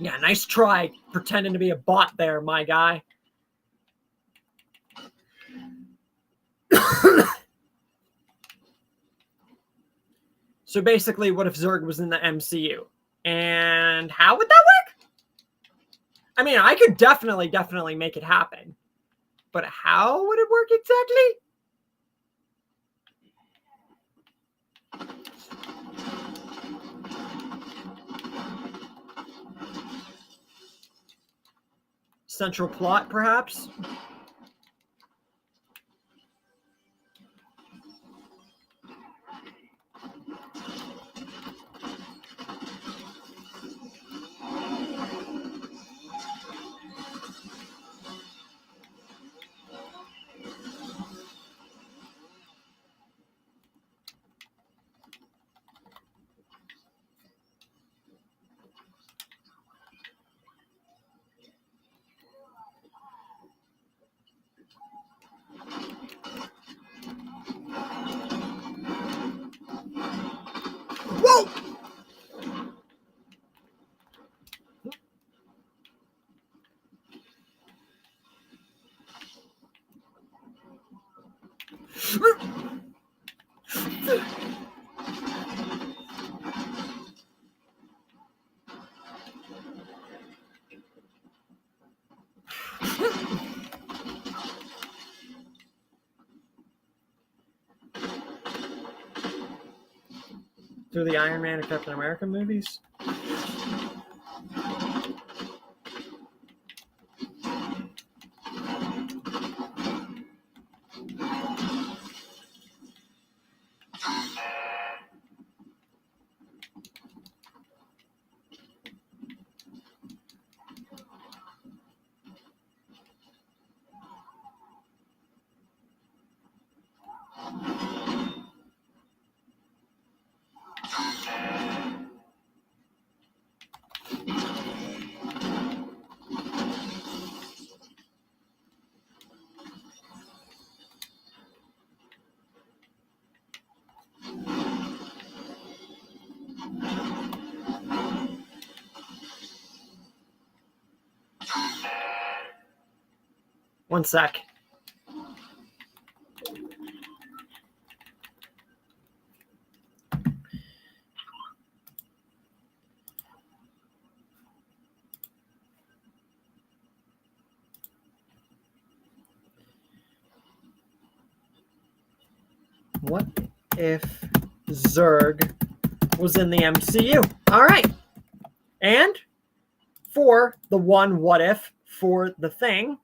Speaker 1: Yeah, nice try pretending to be a bot there, my guy. So basically, what if Zurg was in the MCU? And how would that work? I mean, I could definitely make it happen. But how would it work exactly? Central plot, perhaps? Whoa! Through the Iron Man and Captain America movies? One sec. What if Zurg was in the MCU? All right. And for the one what if for the thing,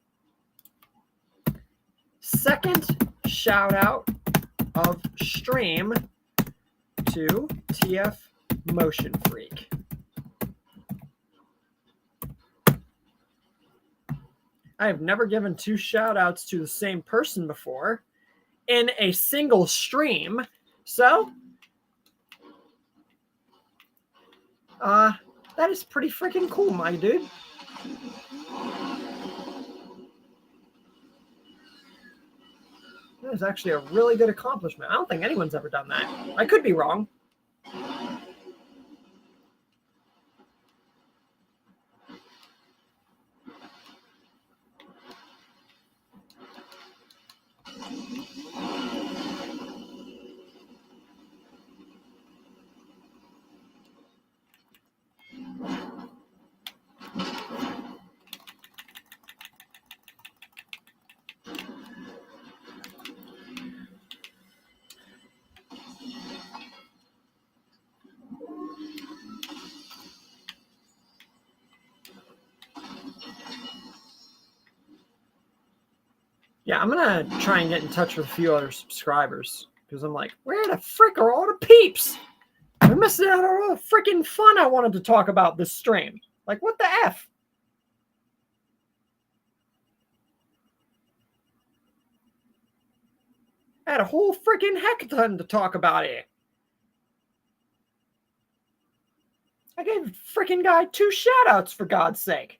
Speaker 1: second shout out of stream to TF Motion Freak. I have never given 2 shout outs to the same person before in a single stream. So, that is pretty freaking cool, my dude. That is actually a really good accomplishment. I don't think anyone's ever done that. I could be wrong. Yeah, I'm going to try and get in touch with a few other subscribers because I'm like, where the frick are all the peeps? I'm missing out on all the freaking fun I wanted to talk about this stream. Like, what the F? I had a whole freaking hackathon to talk about it. I gave the freaking guy 2 shout outs for God's sake.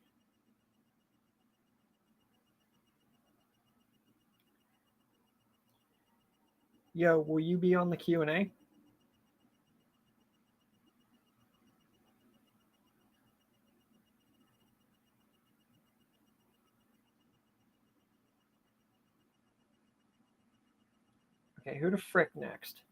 Speaker 1: Yo, will you be on the Q&A? Okay, who the frick next?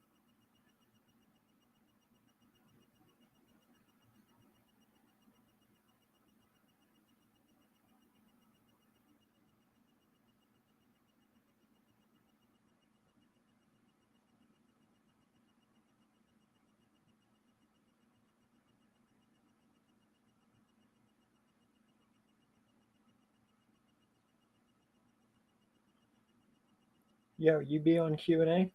Speaker 1: Yo, you be on Q&A?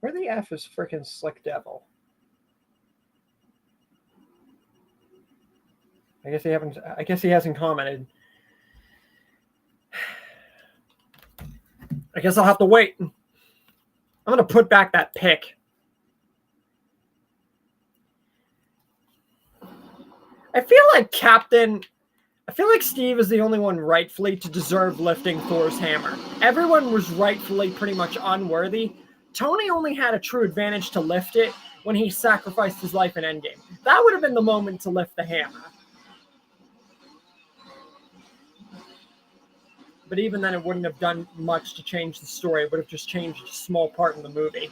Speaker 1: Where the F is frickin' Slick Devil? I guess he hasn't commented. I guess I'll have to wait. I'm gonna put back that pick. I feel like Steve is the only one rightfully to deserve lifting Thor's hammer. Everyone was rightfully pretty much unworthy. Tony only had a true advantage to lift it when he sacrificed his life in Endgame. That would have been the moment to lift the hammer. But even then, it wouldn't have done much to change the story. It would have just changed a small part in the movie.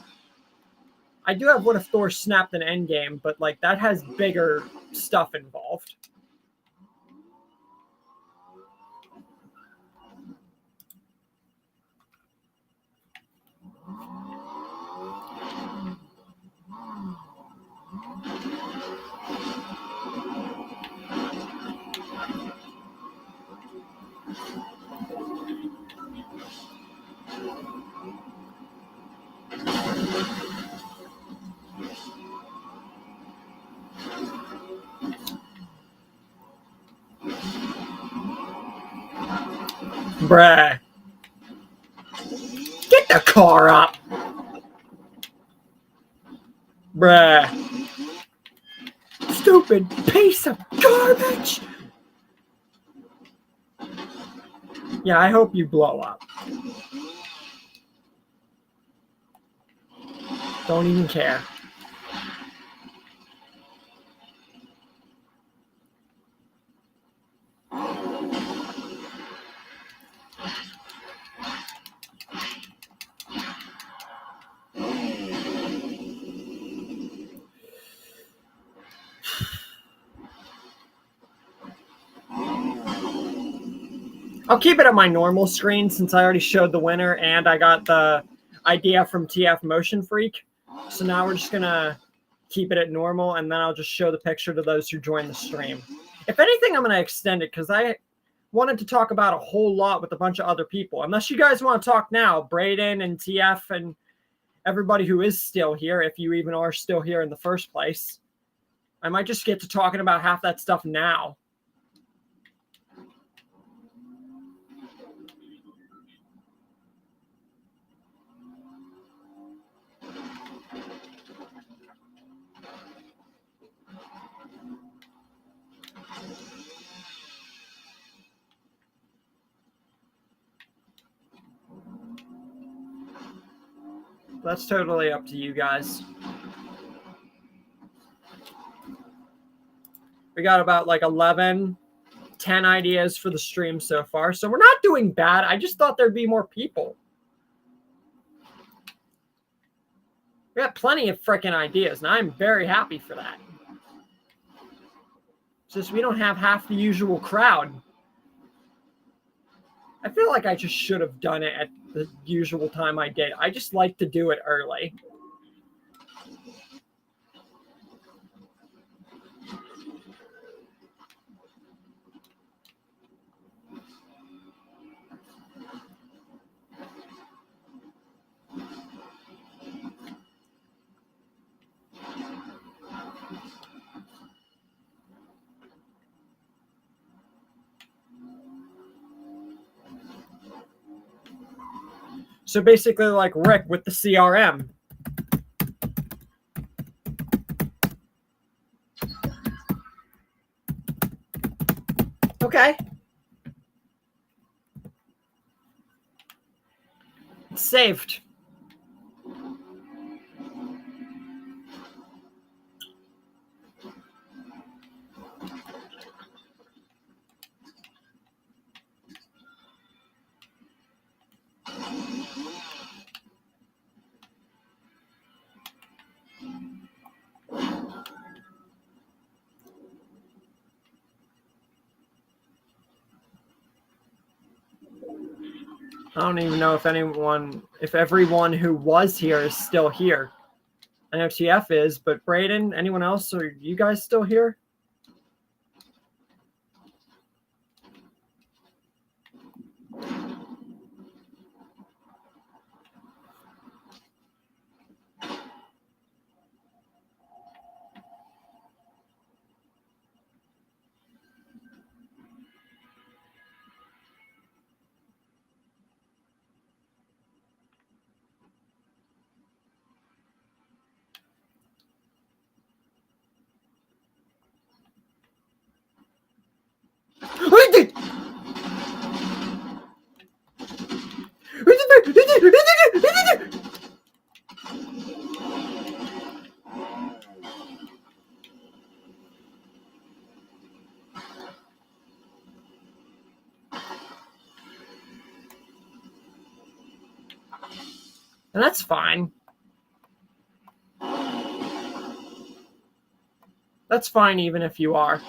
Speaker 1: I do have What If Thor Snapped in Endgame, but like that has bigger stuff involved. Bruh. Get the car up. Bruh. Stupid piece of garbage. Yeah, I hope you blow up. Don't even care. I'll keep it at my normal screen since I already showed the winner and I got the idea from TF Motion Freak. So now we're just going to keep it at normal, and then I'll just show the picture to those who join the stream. If anything, I'm going to extend it because I wanted to talk about a whole lot with a bunch of other people. Unless you guys want to talk now, Braden and TF and everybody who is still here, if you even are still here in the first place. I might just get to talking about half that stuff now. That's totally up to you guys. We got about like 10 ideas for the stream so far. So we're not doing bad. I just thought there'd be more people. We got plenty of freaking ideas, and I'm very happy for that. It's just we don't have half the usual crowd. I feel like I just should have done it at the usual time I did. I just like to do it early. So basically like Rick with the CRM. Okay. It's saved. I don't even know if everyone who was here is still here. I know TF is, but Braden, anyone else? Are you guys still here? And that's fine. That's fine even if you are.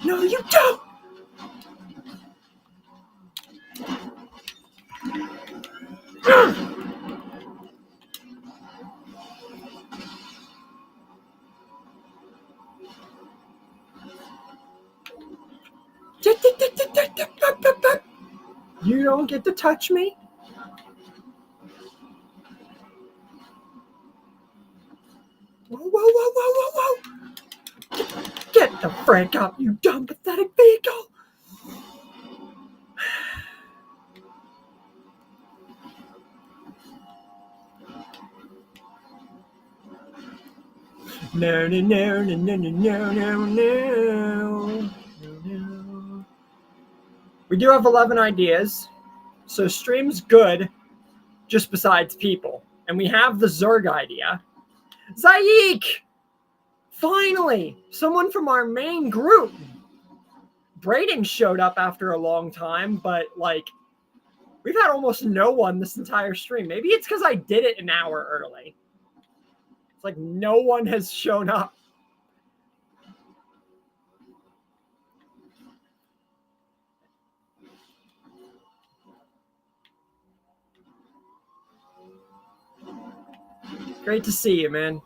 Speaker 1: No, you don't! You don't get to touch me? Whoa, whoa, whoa, whoa, whoa, whoa! Get the frick up, you dumb, pathetic vehicle! No, no, no, no, no, no, no, no. We do have 11 ideas, so stream's good, just besides people. And we have the Zerg idea. Zaik! Finally! Someone from our main group! Brayden showed up after a long time, but, like, we've had almost no one this entire stream. Maybe it's because I did it an hour early. It's like no one has shown up. Great to see you, man.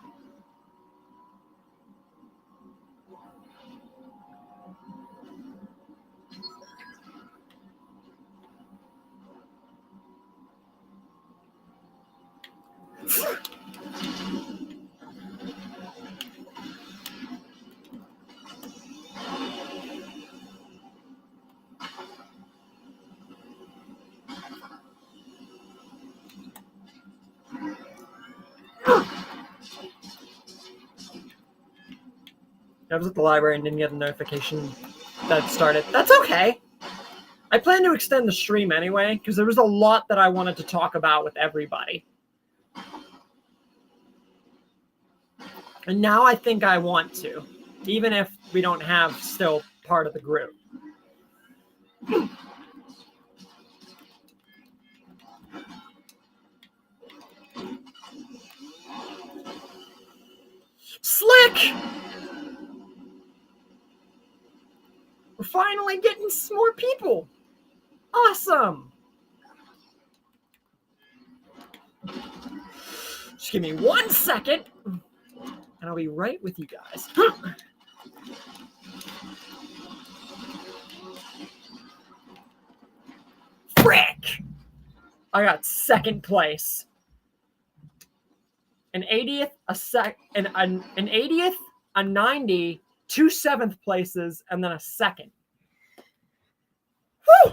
Speaker 1: I was at the library and didn't get a notification that it started. That's okay. I plan to extend the stream anyway, because there was a lot that I wanted to talk about with everybody. And now I think I want to, even if we don't have still part of the group. Slick! We're finally getting some more people. Awesome. Just give me 1 second, and I'll be right with you guys. Frick! I got second place. An 80th, an 80th, a 90, 2 7th places, and then a second. Whew!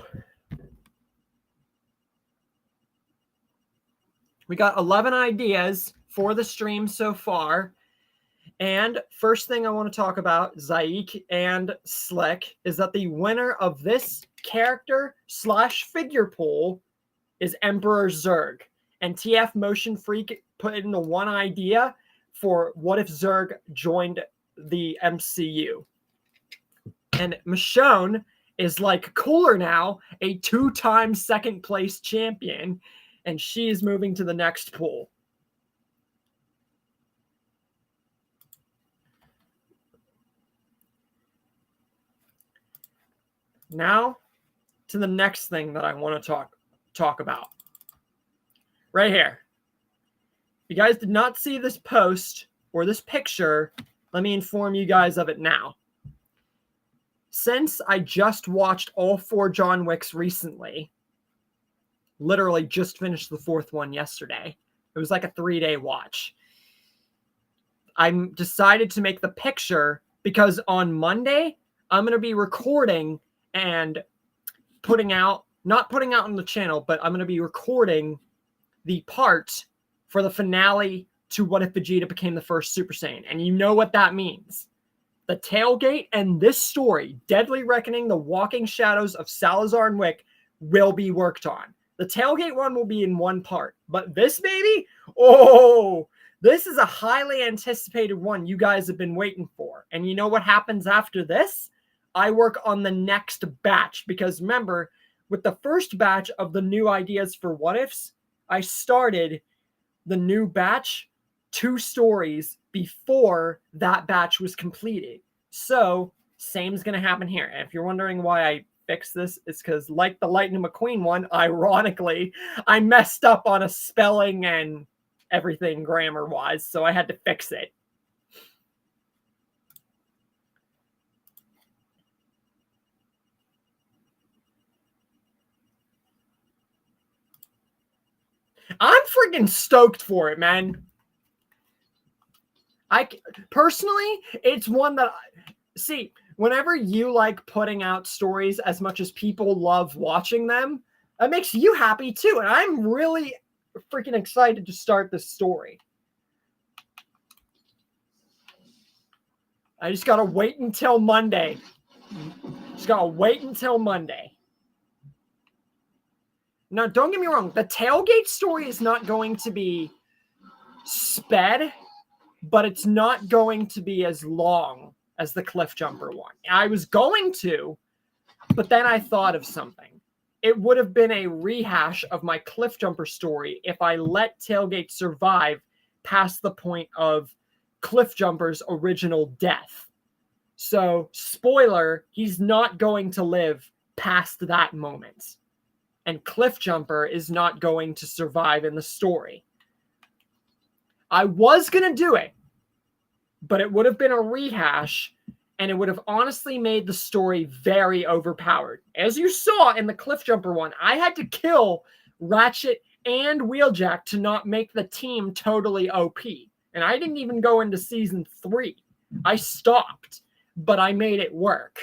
Speaker 1: We got 11 ideas for the stream so far. And first thing I want to talk about, Zaik and Slick, is that the winner of this character / figure pool is Emperor Zerg. And TF Motion Freak put in the one idea for what if Zerg joined the MCU. And Michonne is like cooler now, a 2-time second place champion, and she's moving to the next pool. Now to the next thing that I want to talk about. Right here. If you guys did not see this post or this picture, let me inform you guys of it now. Since I just watched all 4 John Wicks recently, literally just finished the 4th one yesterday. It was like a 3-day watch. I decided to make the picture because on Monday, I'm going to be recording and not putting out on the channel, but I'm going to be recording the part for the finale to What If Vegeta Became the First Super Saiyan. And you know what that means. The tailgate and this story, Deadly Reckoning, The Walking Shadows of Salazar and Wick, will be worked on. The tailgate one will be in one part. But this baby, oh, this is a highly anticipated one you guys have been waiting for. And you know what happens after this? I work on the next batch. Because remember, with the first batch of the new ideas for What Ifs, I started the new batch 2 stories before that batch was completed. So, same's going to happen here. And if you're wondering why I fixed this, it's because, like the Lightning McQueen one, ironically, I messed up on a spelling and everything grammar-wise, so I had to fix it. I'm freaking stoked for it, man. Personally, it's one that see, whenever you like putting out stories as much as people love watching them, that makes you happy too. And I'm really freaking excited to start this story. I just gotta wait until Monday. Just gotta wait until Monday. Now, don't get me wrong. The Tailgate story is not going to be sped, but it's not going to be as long as the Cliffjumper one. I was going to, but then I thought of something. It would have been a rehash of my Cliffjumper story if I let Tailgate survive past the point of Cliffjumper's original death. So, spoiler, he's not going to live past that moment. And Cliffjumper is not going to survive in the story. I was going to do it, but it would have been a rehash, and it would have honestly made the story very overpowered. As you saw in the Cliffjumper one, I had to kill Ratchet and Wheeljack to not make the team totally OP. And I didn't even go into Season 3. I stopped, but I made it work.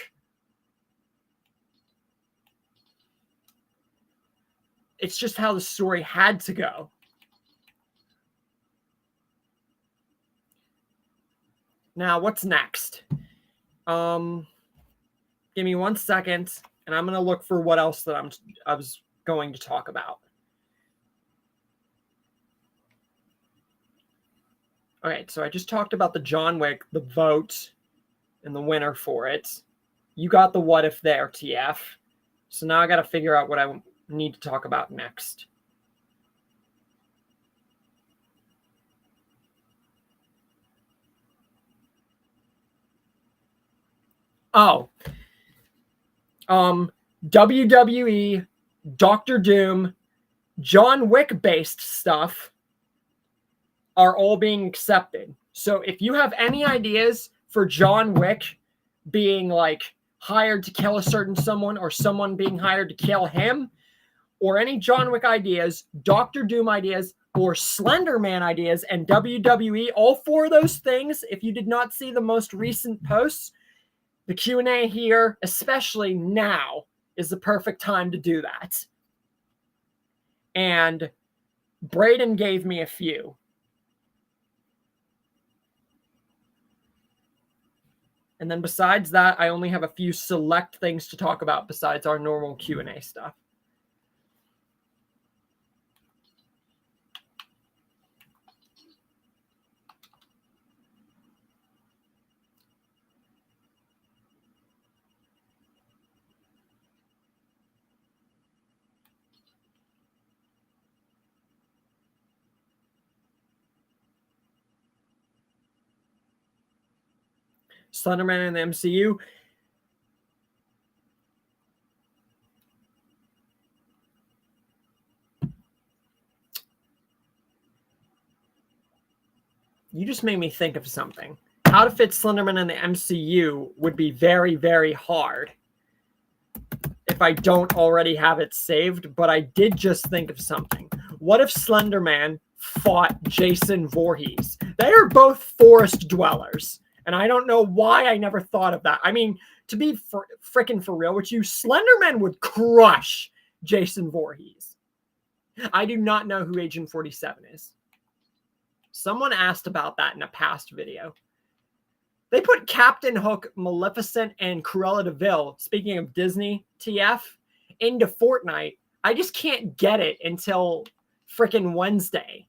Speaker 1: It's just how the story had to go. Now, what's next? Give me 1 second, and I'm going to look for what else that I was going to talk about. Okay, so I just talked about the John Wick, the vote, and the winner for it. You got the what if there, TF. So now I got to figure out what I need to talk about next. Oh. WWE, Doctor Doom, John Wick-based stuff are all being accepted. So if you have any ideas for John Wick being like hired to kill a certain someone or someone being hired to kill him, or any John Wick ideas, Doctor Doom ideas, or Slender Man ideas, and WWE, all four of those things, if you did not see the most recent posts, the Q&A here, especially now, is the perfect time to do that. And Braden gave me a few. And then besides that, I only have a few select things to talk about besides our normal Q&A stuff. Slenderman in the MCU. You just made me think of something. How to fit Slenderman in the MCU would be very, very hard if I don't already have it saved, but I did just think of something. What if Slenderman fought Jason Voorhees? They are both forest dwellers. And I don't know why I never thought of that. I mean, to be freaking for real with you, Slenderman would crush Jason Voorhees. I do not know who Agent 47 is. Someone asked about that in a past video. They put Captain Hook, Maleficent, and Cruella de Vil, speaking of Disney, TF, into Fortnite. I just can't get it until freaking Wednesday.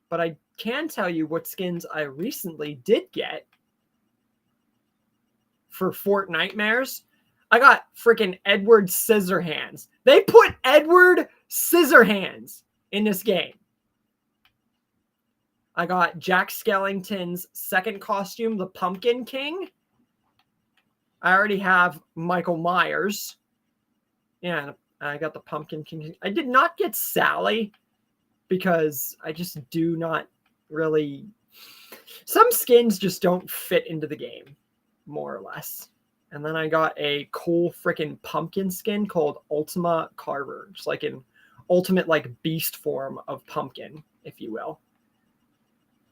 Speaker 1: But I can tell you what skins I recently did get for Fortnitemares. I got freaking Edward Scissorhands. They put Edward Scissorhands in this game. I got Jack Skellington's second costume, the Pumpkin King. I already have Michael Myers. Yeah, I got the Pumpkin King. I did not get Sally because I just do not really... Some skins just don't fit into the game, more or less. And then I got a cool freaking pumpkin skin called Ultima Carver. Just like an ultimate like beast form of pumpkin, if you will.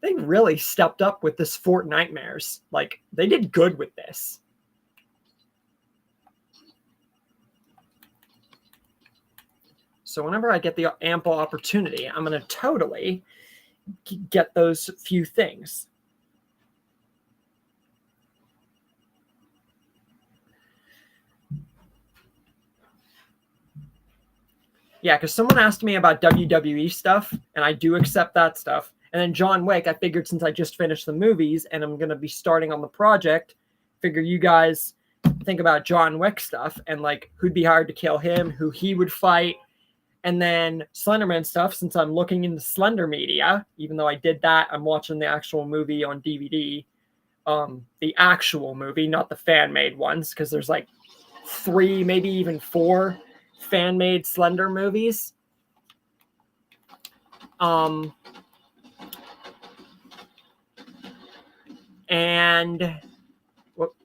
Speaker 1: They really stepped up with this Fortnitemares. Like, they did good with this. So whenever I get the ample opportunity, I'm going to totally get those few things. Yeah, because someone asked me about WWE stuff, and I do accept that stuff. And then John Wick, I figured since I just finished the movies and I'm going to be starting on the project, figure you guys think about John Wick stuff and like who'd be hired to kill him, who he would fight. And then Slenderman stuff, since I'm looking into Slender media, even though I did that, I'm watching the actual movie on DVD. The actual movie, not the fan-made ones, because there's like 3, maybe even 4 fan-made Slender movies. And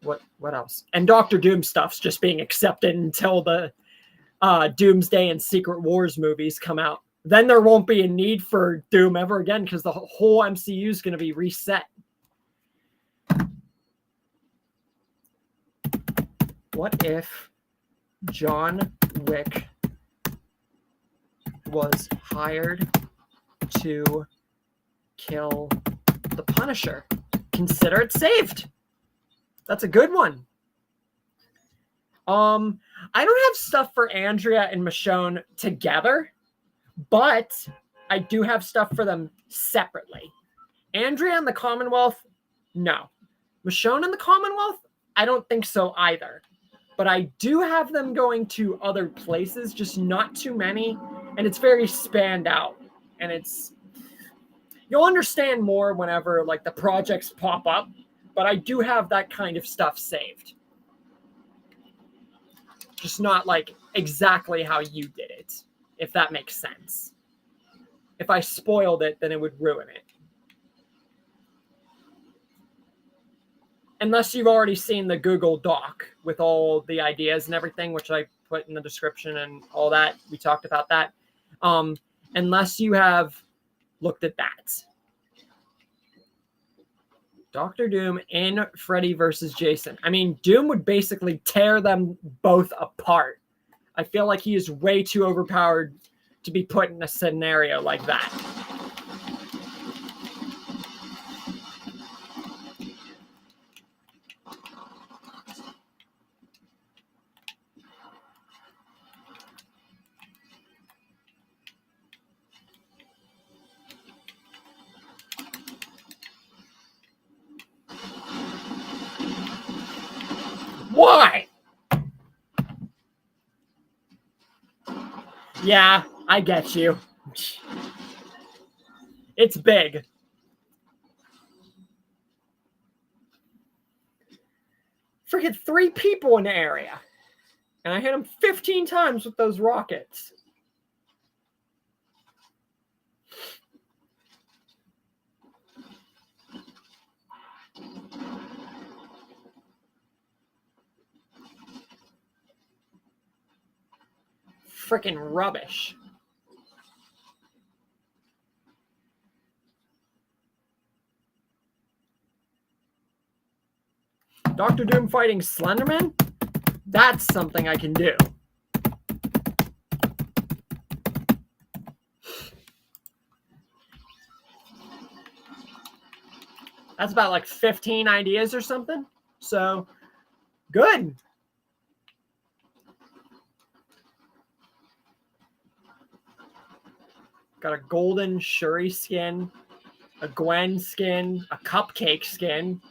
Speaker 1: what else? And Doctor Doom stuff's just being accepted until the Doomsday and Secret Wars movies come out. Then there won't be a need for Doom ever again because the whole MCU is going to be reset. What if John Wick was hired to kill the Punisher? Consider it saved. That's a good one. I don't have stuff for Andrea and Michonne together, but I do have stuff for them separately. Andrea and the Commonwealth, no. Michonne and the Commonwealth, I don't think so either. But I do have them going to other places, just not too many, and it's very spanned out. And you'll understand more whenever like the projects pop up, but I do have that kind of stuff saved. Just not like exactly how you did it, if that makes sense. If I spoiled it, then it would ruin it. Unless you've already seen the Google Doc with all the ideas and everything, which I put in the description and all that. We talked about that. Unless you have looked at that. Dr. Doom in Freddy versus Jason. I mean, Doom would basically tear them both apart. I feel like he is way too overpowered to be put in a scenario like that. Why? Yeah, I get you. It's big. Freaking 3 people in the area. And I hit him 15 times with those rockets. Freaking rubbish. Dr. Doom fighting Slenderman? That's something I can do. That's about like 15 ideas or something. So, good. Got a golden Shuri skin, a Gwen skin, a Cupcake skin.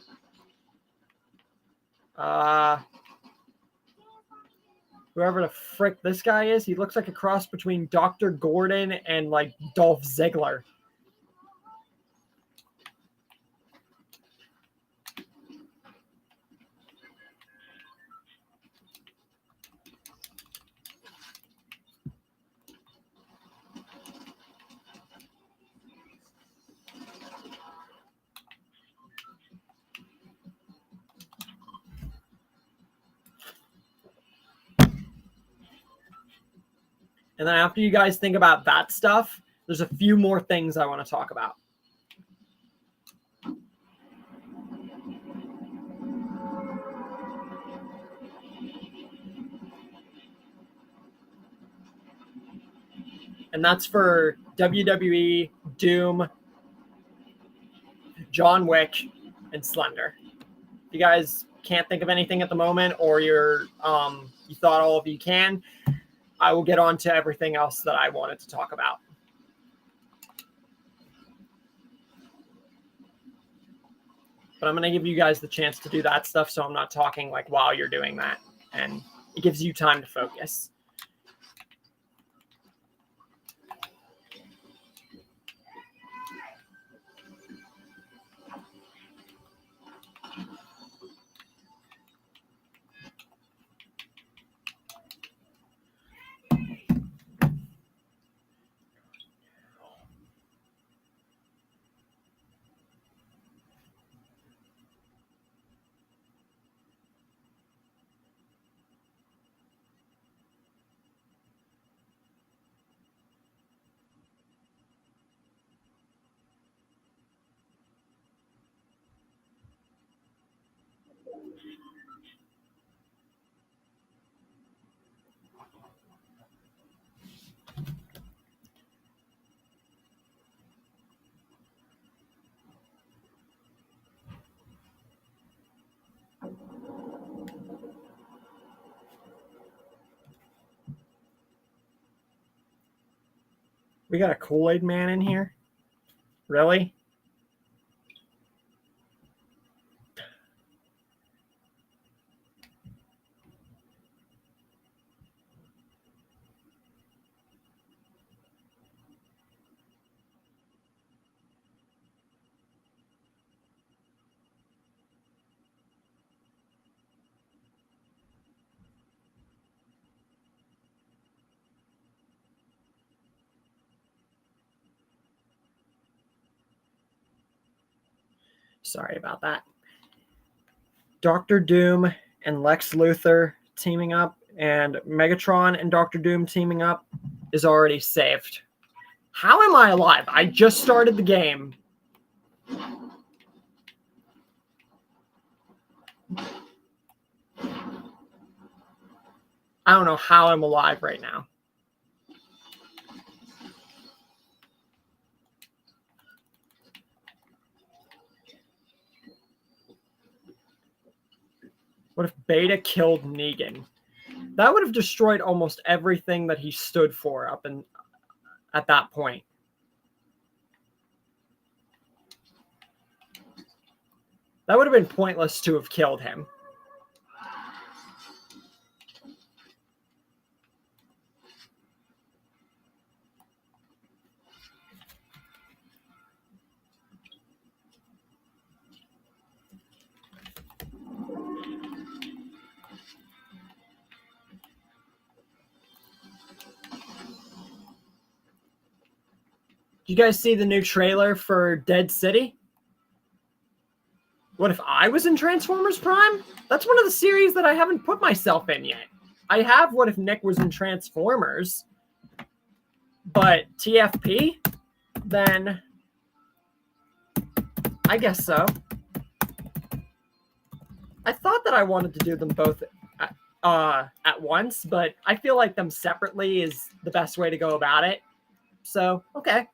Speaker 1: Whoever the frick this guy is, he looks like a cross between Dr. Gordon and like Dolph Ziggler. And then after you guys think about that stuff, there's a few more things I want to talk about. And that's for WWE, Doom, John Wick, and Slender. If you guys can't think of anything at the moment, or you thought all of you can, I will get on to everything else that I wanted to talk about. But I'm going to give you guys the chance to do that stuff, so I'm not talking like while you're doing that. And it gives you time to focus. We got a Kool-Aid man in here? Really? Sorry about that. Dr. Doom and Lex Luthor teaming up, and Megatron and Dr. Doom teaming up is already saved. How am I alive? I just started the game. I don't know how I'm alive right now. What if Beta killed Negan? That would have destroyed almost everything that he stood for up in at that point. That would have been pointless to have killed him. Did you guys see the new trailer for Dead City? What if I was in Transformers Prime? That's one of the series that I haven't put myself in yet. I have What If Nick Was in Transformers, but TFP? Then I guess so. I thought that I wanted to do them both at once, but I feel like them separately is the best way to go about it. So, okay.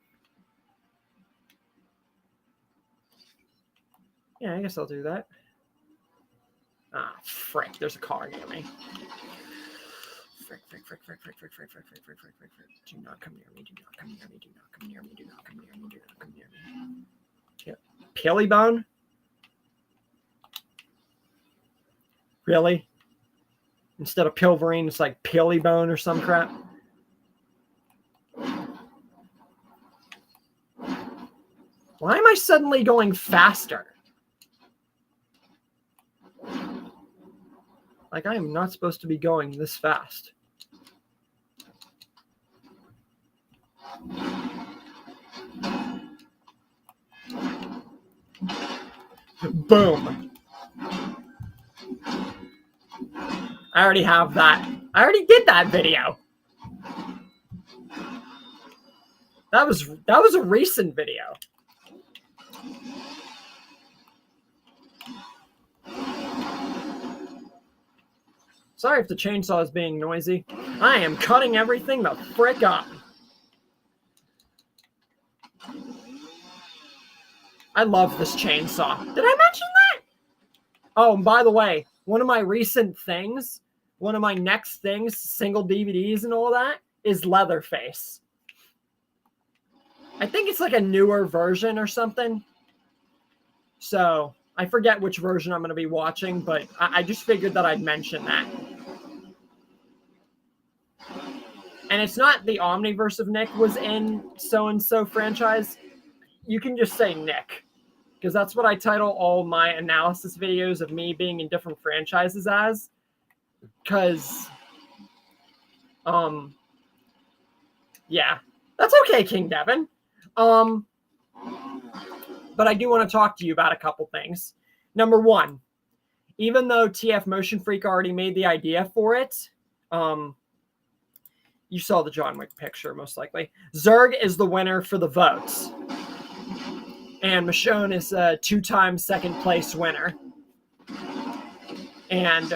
Speaker 1: Yeah, I guess I'll do that. Ah, frick, there's a car near me. Frick. Do not come near me, do not come near me, do not come near me, do not come near me, do not come near me. Yeah. Pillybone? Really? Instead of Pilverine, it's like Pillybone or some crap? Why am I suddenly going faster? Like, I am not supposed to be going this fast. Boom. I already have that. I already did that video. That was a recent video. Sorry if the chainsaw is being noisy. I am cutting everything the frick up. I love this chainsaw. Did I mention that? Oh, and by the way, one of my recent things one of my next things, single DVDs and all that, is Leatherface. I think it's like a newer version or something. So I forget which version I'm going to be watching, but I just figured that I'd mention that. And it's not the Omniverse of Nick was in so-and-so franchise. You can just say Nick, because that's what I title all my analysis videos of me being in different franchises as. Because, yeah, that's okay, King Devin. But I do want to talk to you about a couple things. Number one, even though TF Motion Freak already made the idea for it, you saw the John Wick picture, most likely. Zurg is the winner for the votes. And Michonne is a 2-time second place winner. And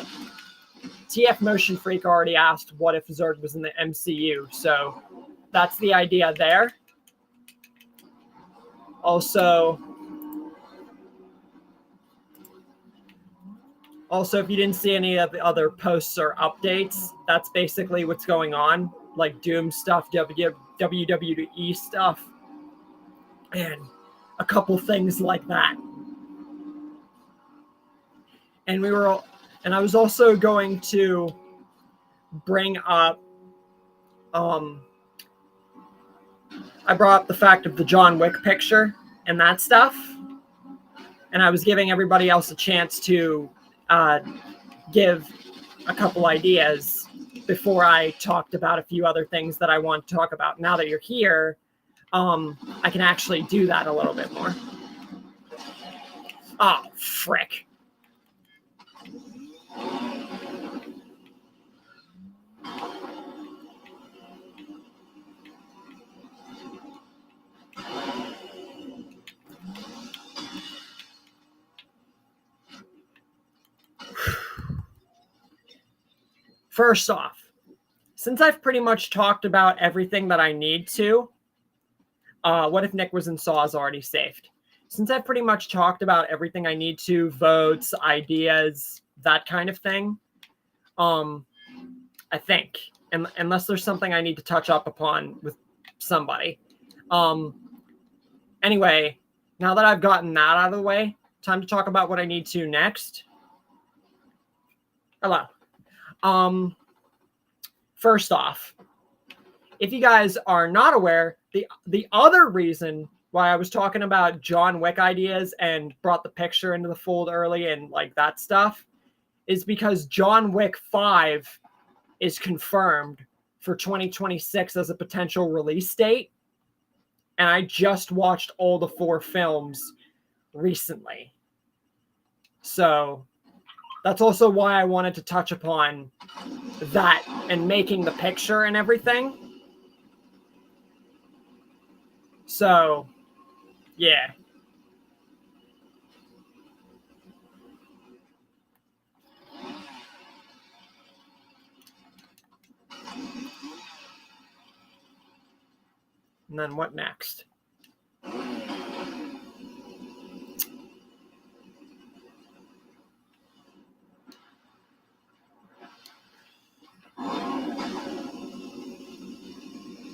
Speaker 1: TF Motion Freak already asked what if Zurg was in the MCU. So that's the idea there. Also, if you didn't see any of the other posts or updates, that's basically what's going on. Like Doom stuff, WWE stuff, and a couple things like that. And I was also going to bring up, I brought up the fact of the John Wick picture and that stuff. And I was giving everybody else a chance to give a couple ideas before I talked about a few other things that I want to talk about. Now that you're here, I can actually do that a little bit more. Oh, frick. First off, since I've pretty much talked about everything that I need to, what if Nick was in Saw is already saved? Since I've pretty much talked about everything I need to, votes, ideas, that kind of thing, I think, unless there's something I need to touch up upon with somebody. Anyway, now that I've gotten that out of the way, time to talk about what I need to next. Hello. First off, if you guys are not aware, the other reason why I was talking about John Wick ideas and brought the picture into the fold early and like that stuff is because John Wick 5 is confirmed for 2026 as a potential release date. And I just watched all the 4 films recently. So that's also why I wanted to touch upon that and making the picture and everything. So, yeah. And then what next?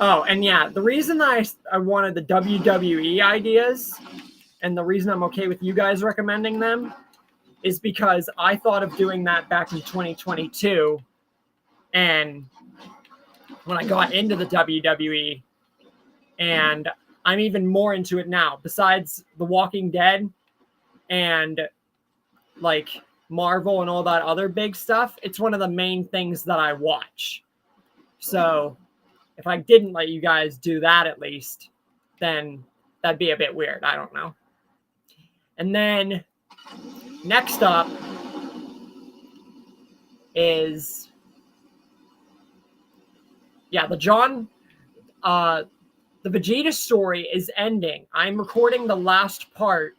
Speaker 1: Oh, and yeah, the reason I wanted the WWE ideas and the reason I'm okay with you guys recommending them is because I thought of doing that back in 2022. And when I got into the WWE, and I'm even more into it now, besides The Walking Dead and like Marvel and all that other big stuff, it's one of the main things that I watch. So if I didn't let you guys do that at least, then that'd be a bit weird. I don't know. And then next up is, yeah, the Vegeta story is ending. I'm recording the last part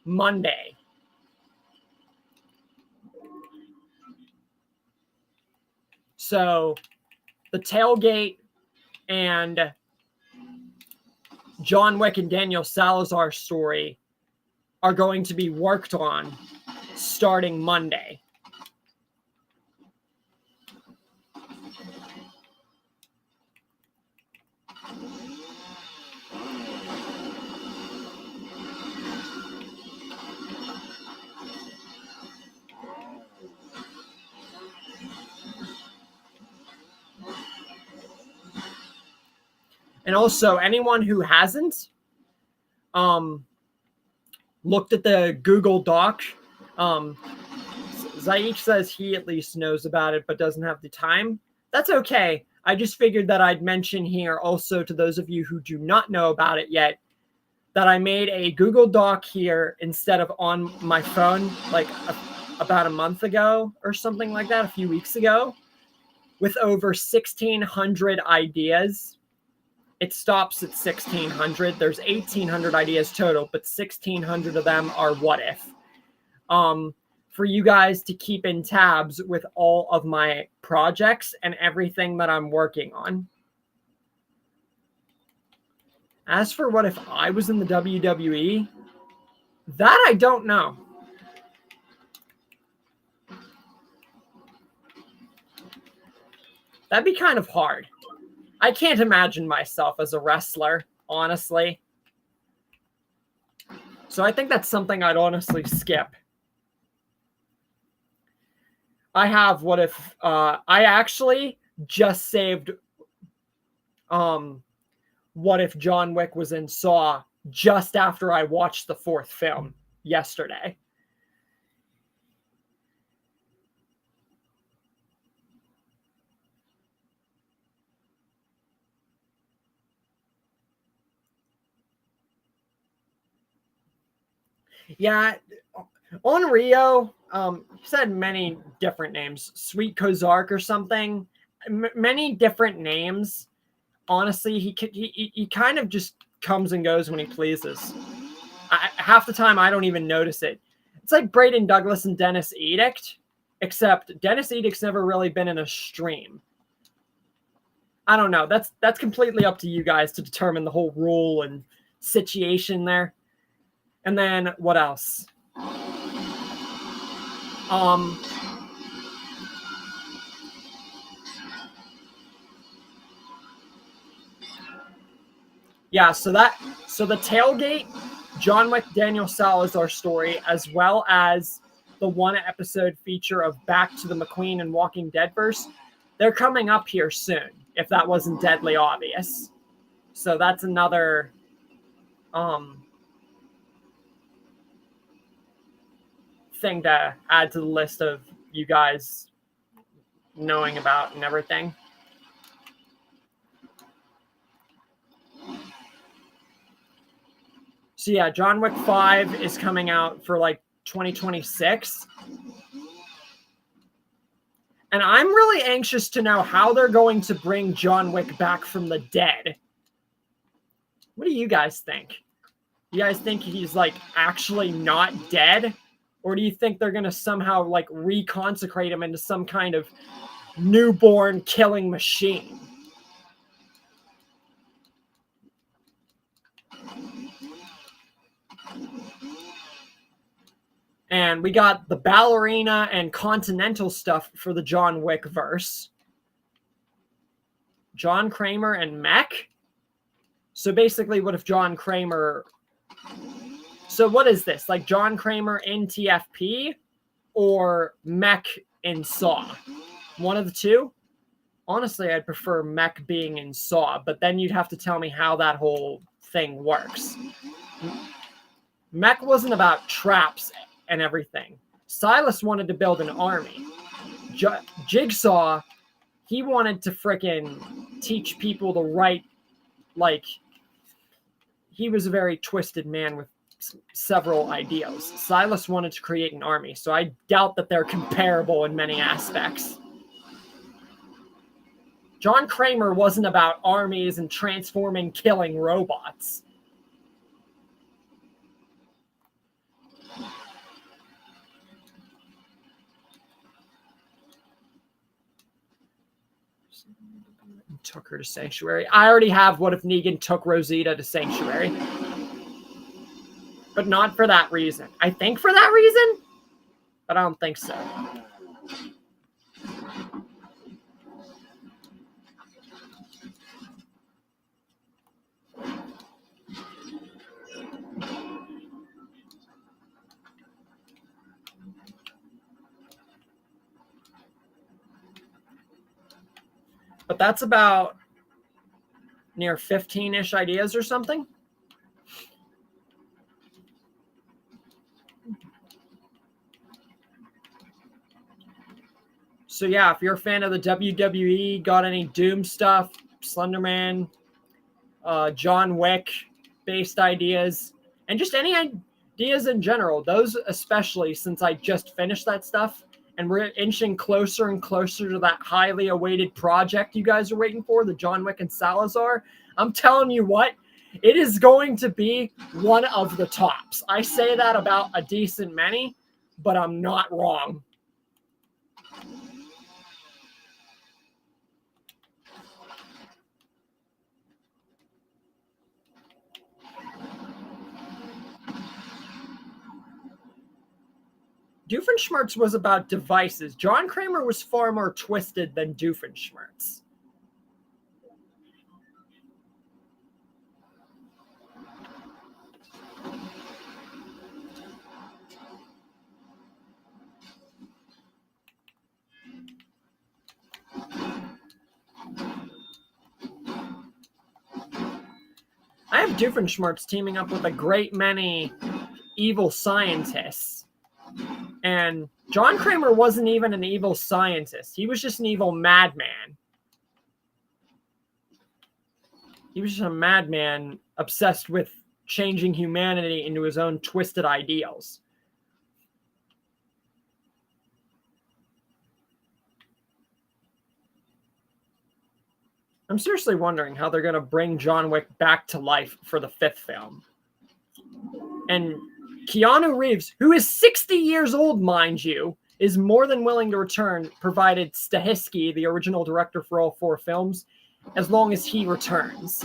Speaker 1: Monday. So the tailgate and John Wick and Daniel Salazar story are going to be worked on starting Monday. And also, anyone who hasn't looked at the Google Doc, Zaich says he at least knows about it but doesn't have the time. That's okay. I just figured that I'd mention here also to those of you who do not know about it yet that I made a Google Doc here instead of on my phone like about a month ago or something like that, a few weeks ago, with over 1,600 ideas. It stops at 1,600. There's 1,800 ideas total, but 1,600 of them are what if. For you guys to keep in tabs with all of my projects and everything that I'm working on. As for what if I was in the WWE, that I don't know. That'd be kind of hard. I can't imagine myself as a wrestler, honestly. So I think that's something I'd honestly skip. I have what if I actually just saved what if John Wick was in Saw just after I watched the 4th film yesterday. Yeah, on Rio, he said many different names. Sweet Kozark or something. Many different names. Honestly, he kind of just comes and goes when he pleases. Half the time, I don't even notice it. It's like Braden Douglas and Dennis Edict, except Dennis Edict's never really been in a stream. I don't know. That's completely up to you guys to determine the whole rule and situation there. And then what else? Yeah, so the Tailgate, John Wick, Daniel Salazar story, as well as the 1-episode feature of Back to the McQueen and Walking Dead verse, they're coming up here soon, if that wasn't deadly obvious. So that's another thing to add to the list of you guys knowing about and everything. So yeah, John Wick 5 is coming out for like 2026. And I'm really anxious to know how they're going to bring John Wick back from the dead. What do you guys think? You guys think he's like actually not dead? Or do you think they're going to somehow like reconsecrate him into some kind of newborn killing machine? And we got the ballerina and continental stuff for the John Wick verse. John Kramer and Mech. So basically, what if John Kramer... So what is this? Like John Kramer in TFP or Mech in Saw? One of the two? Honestly, I'd prefer Mech being in Saw, but then you'd have to tell me how that whole thing works. Mech wasn't about traps and everything. Silas wanted to build an army. Jigsaw, he wanted to frickin' teach people the right, like, he was a very twisted man with several ideals. Silas wanted to create an army, so I doubt that they're comparable in many aspects. John Kramer wasn't about armies and transforming, killing robots. Took her to Sanctuary. I already have what if Negan took Rosita to Sanctuary. But not for that reason. I think for that reason, but I don't think so. But that's about near 15-ish ideas or something. So yeah, if you're a fan of the WWE, got any Doom stuff, Slenderman, John Wick based ideas, and just any ideas in general, those especially, since I just finished that stuff and we're inching closer and closer to that highly awaited project you guys are waiting for, the John Wick and Salazar, I'm telling you what, it is going to be one of the tops. I say that about a decent many, but I'm not wrong. Doofenshmirtz was about devices. John Kramer was far more twisted than Doofenshmirtz. I have Doofenshmirtz teaming up with a great many evil scientists. And John Kramer wasn't even an evil scientist. He was just an evil madman. He was just a madman obsessed with changing humanity into his own twisted ideals. I'm seriously wondering how they're going to bring John Wick back to life for the 5th film. And Keanu Reeves, who is 60 years old, mind you, is more than willing to return, provided Stahelski, the original director for all 4 films, as long as he returns.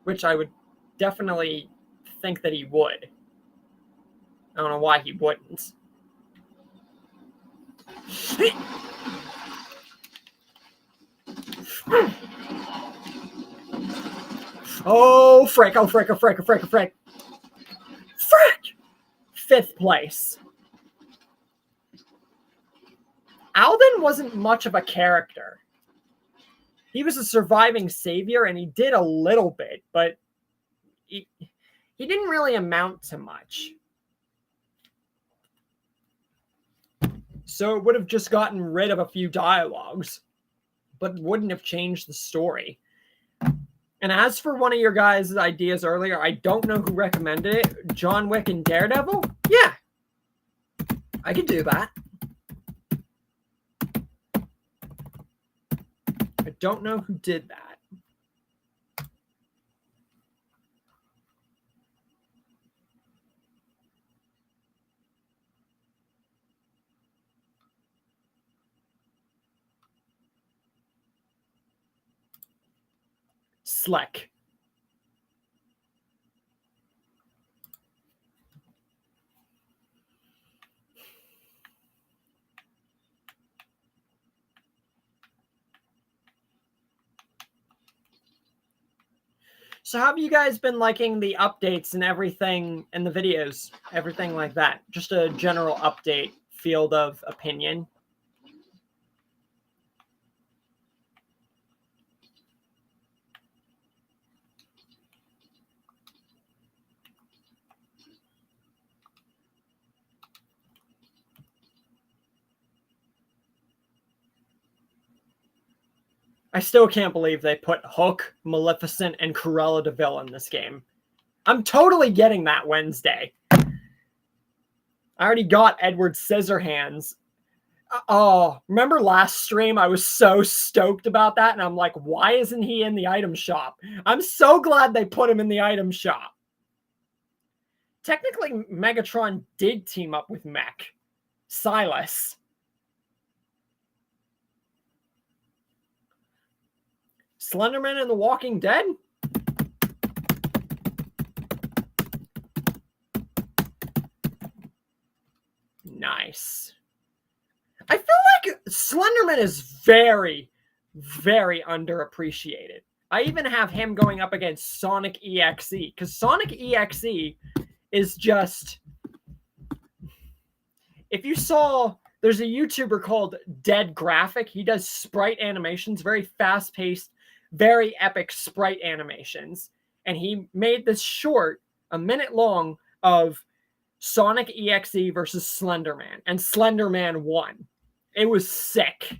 Speaker 1: Which I would definitely think that he would. I don't know why he wouldn't. Oh, frick, oh, frick, oh, frick, oh, frick, oh, frick. Frick! 5th place. Alden wasn't much of a character. He was a surviving savior, and he did a little bit, but he didn't really amount to much. So it would have just gotten rid of a few dialogues, but wouldn't have changed the story. And as for one of your guys' ideas earlier, I don't know who recommended it. John Wick and Daredevil? Yeah. I could do that. I don't know who did that. Slick. So how have you guys been liking the updates and everything in the videos? Everything like that. Just a general update, field of opinion. I still can't believe they put Hook, Maleficent, and Cruella de Vil in this game. I'm totally getting that Wednesday. I already got Edward Scissorhands. Oh, remember last stream? I was so stoked about that, and I'm like, why isn't he in the item shop? I'm so glad they put him in the item shop. Technically, Megatron did team up with Mech. Silas. Slenderman and the Walking Dead? Nice. I feel like Slenderman is very, very underappreciated. I even have him going up against Sonic EXE, because Sonic EXE is just... If you saw There's a YouTuber called Dead Graphic. He does sprite animations, very fast-paced, very epic sprite animations. And he made this short, a minute long, of Sonic EXE versus Slenderman. And Slenderman won. It was sick.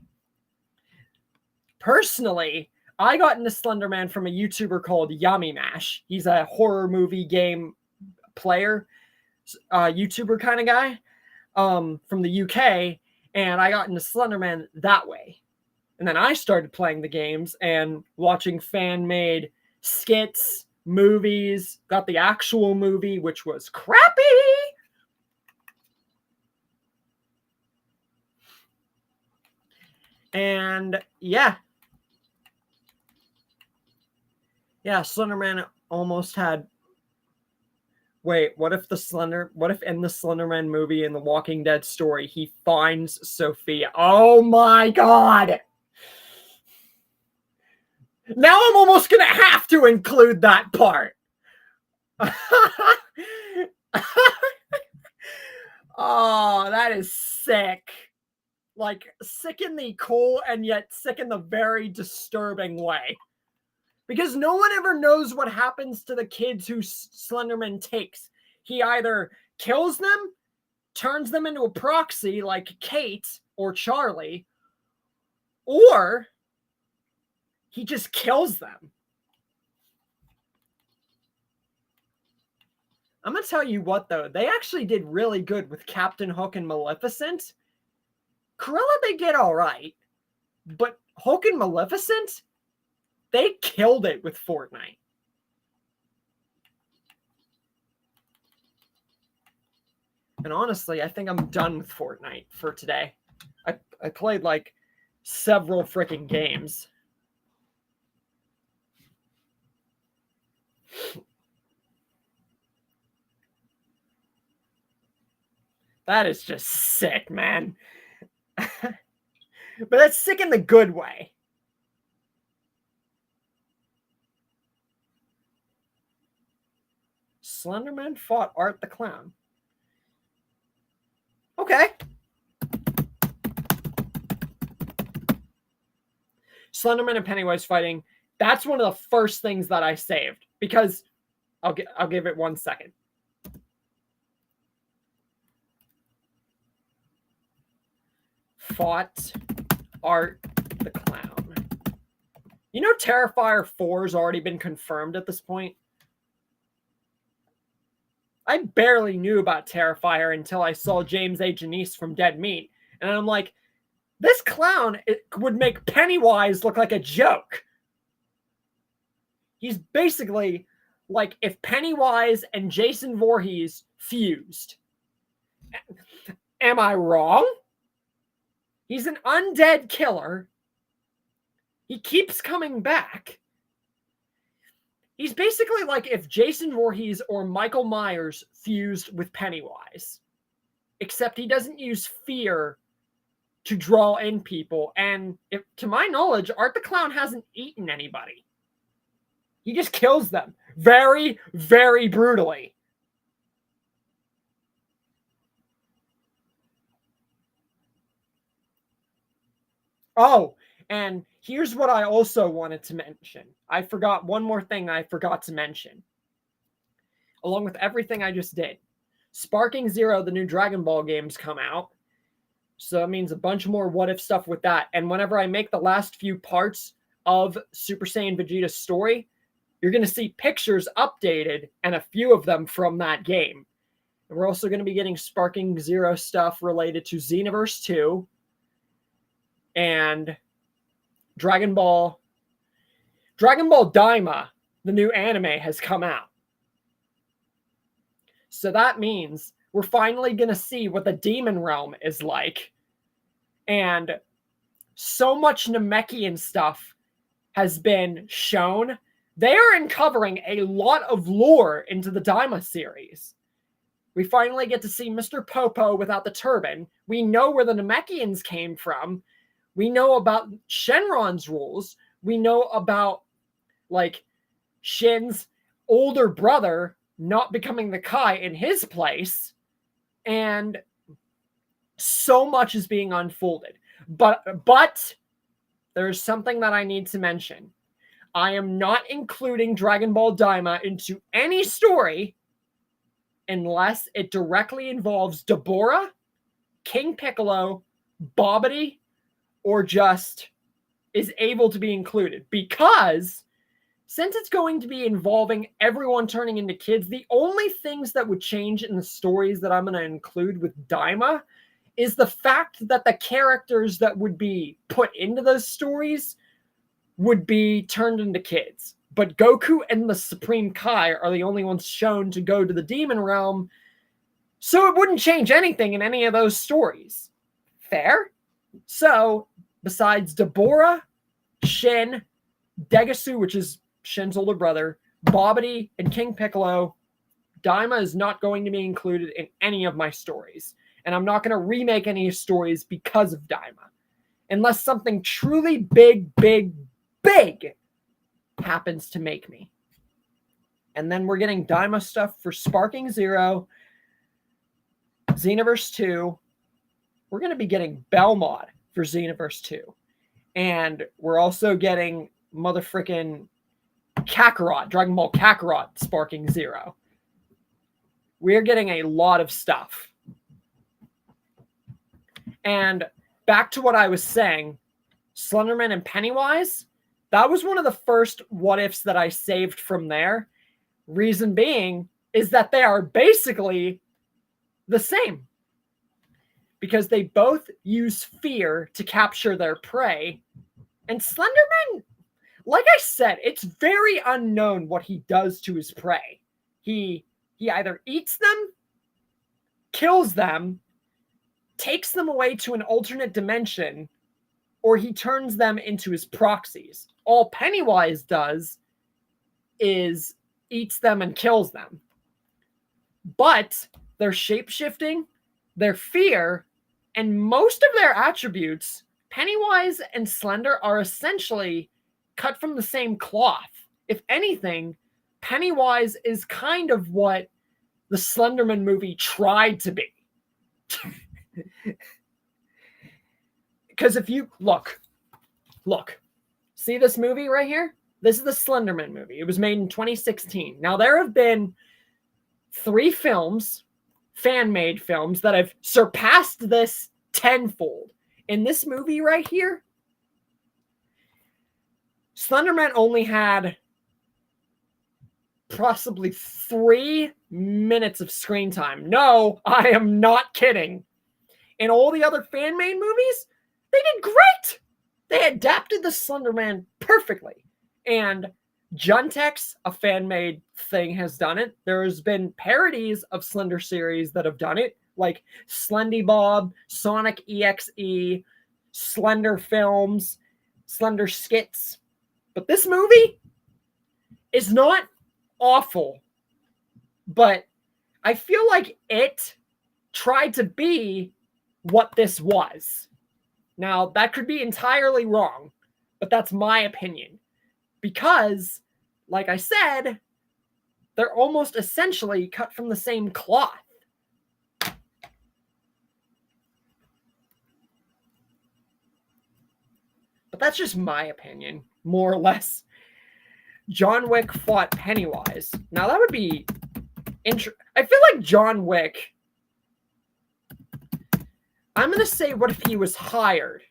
Speaker 1: Personally, I got into Slenderman from a YouTuber called Yummy Mash. He's a horror movie game player, YouTuber kind of guy. From the UK, and I got into Slenderman that way. And then I started playing the games and watching fan-made skits, movies, got the actual movie, which was crappy. And yeah, Slenderman almost had. Wait, what if in the Slenderman movie in the Walking Dead story, he finds Sophia? Oh my god! Now I'm almost gonna have to include that part. Oh, that is sick. Like, sick in the cool and yet sick in the very disturbing way. Because no one ever knows what happens to the kids who Slenderman takes. He either kills them, turns them into a proxy like Kate or Charlie, or he just kills them. I'm going to tell you what, though. They actually did really good with Captain Hook and Maleficent. Cruella, they did all right. But Hook and Maleficent, they killed it with Fortnite. And honestly, I think I'm done with Fortnite for today. I played like several freaking games. That is just sick, man. But that's sick in the good way. Slenderman fought Art the Clown. Okay. Slenderman and Pennywise fighting. That's one of the first things that I saved because I'll give it 1 second. Fought Art the Clown. You know Terrifier 4 has already been confirmed at this point? I barely knew about Terrifier until I saw James A. Janice from Dead Meat. And I'm like, this clown would make Pennywise look like a joke. He's basically like if Pennywise and Jason Voorhees fused. Am I wrong? He's an undead killer. He keeps coming back. He's basically like if Jason Voorhees or Michael Myers fused with Pennywise. Except he doesn't use fear to draw in people. And if, to my knowledge, Art the Clown hasn't eaten anybody. He just kills them. Very, very brutally. Oh, and here's what I also wanted to mention. I forgot one more thing I forgot to mention. Along with everything I just did. Sparking Zero, the new Dragon Ball games come out. So that means a bunch more what if stuff with that. And whenever I make the last few parts of Super Saiyan Vegeta's story, you're going to see pictures updated and a few of them from that game. And we're also going to be getting Sparking Zero stuff related to Xenoverse 2 and Dragon Ball Daima, the new anime, has come out. So that means we're finally going to see what the Demon Realm is like. And so much Namekian stuff has been shown. They are uncovering a lot of lore into the Daima series. We finally get to see Mr. Popo without the turban. We know where the Namekians came from. We know about Shenron's rules. We know about, like, Shin's older brother not becoming the Kai in his place. And So much is being unfolded. But there's something that I need to mention. I am not including Dragon Ball Daima into any story unless it directly involves Deborah, King Piccolo, Bobbity, or just is able to be included. Because since it's going to be involving everyone turning into kids, the only things that would change in the stories that I'm going to include with Daima is the fact that the characters that would be put into those stories would be turned into kids. But Goku and the Supreme Kai are the only ones shown to go to the demon realm, so it wouldn't change anything in any of those stories. Fair? So, besides Deborah, Shin, Degasu, which is Shin's older brother, Bobbity, and King Piccolo, Daima is not going to be included in any of my stories. And I'm not going to remake any stories because of Daima. Unless something truly big happens to make me. And then we're getting Daima stuff for Sparking Zero, Xenoverse 2. We're going to be getting Belmod for Xenoverse 2. And we're also getting motherfrickin' Kakarot, Dragon Ball Kakarot Sparking Zero. We're getting a lot of stuff. And back to what I was saying, Slenderman and Pennywise, that was one of the first what ifs that I saved from there. Reason being is that they are basically the same. Because they both use fear to capture their prey. And Slenderman, like I said, it's very unknown what he does to his prey. He either eats them, kills them, takes them away to an alternate dimension, or he turns them into his proxies. All Pennywise does is eats them and kills them. But their shape-shifting, their fear, and most of their attributes, Pennywise and Slender are essentially cut from the same cloth. If anything, Pennywise is kind of what the Slenderman movie tried to be. Because if you look, see this movie right here? This is the Slenderman movie. It was made in 2016. Now, there have been 3 films, fan-made films, that have surpassed this tenfold. In this movie right here, Slenderman only had possibly 3 minutes of screen time. No, I am not kidding. In all the other fan-made movies, they did great. They adapted the Slenderman perfectly. And Juntex, a fan-made thing, has done it. There's been parodies of Slender series that have done it, like Slendy Bob, Sonic EXE, Slender Films, Slender Skits. But this movie is not awful, but I feel like it tried to be what this was. Now, that could be entirely wrong, but that's my opinion. Because, like I said, they're almost essentially cut from the same cloth. But that's just my opinion, more or less. John Wick fought Pennywise. Now, that would be I feel like John Wick, I'm going to say, what if he was hired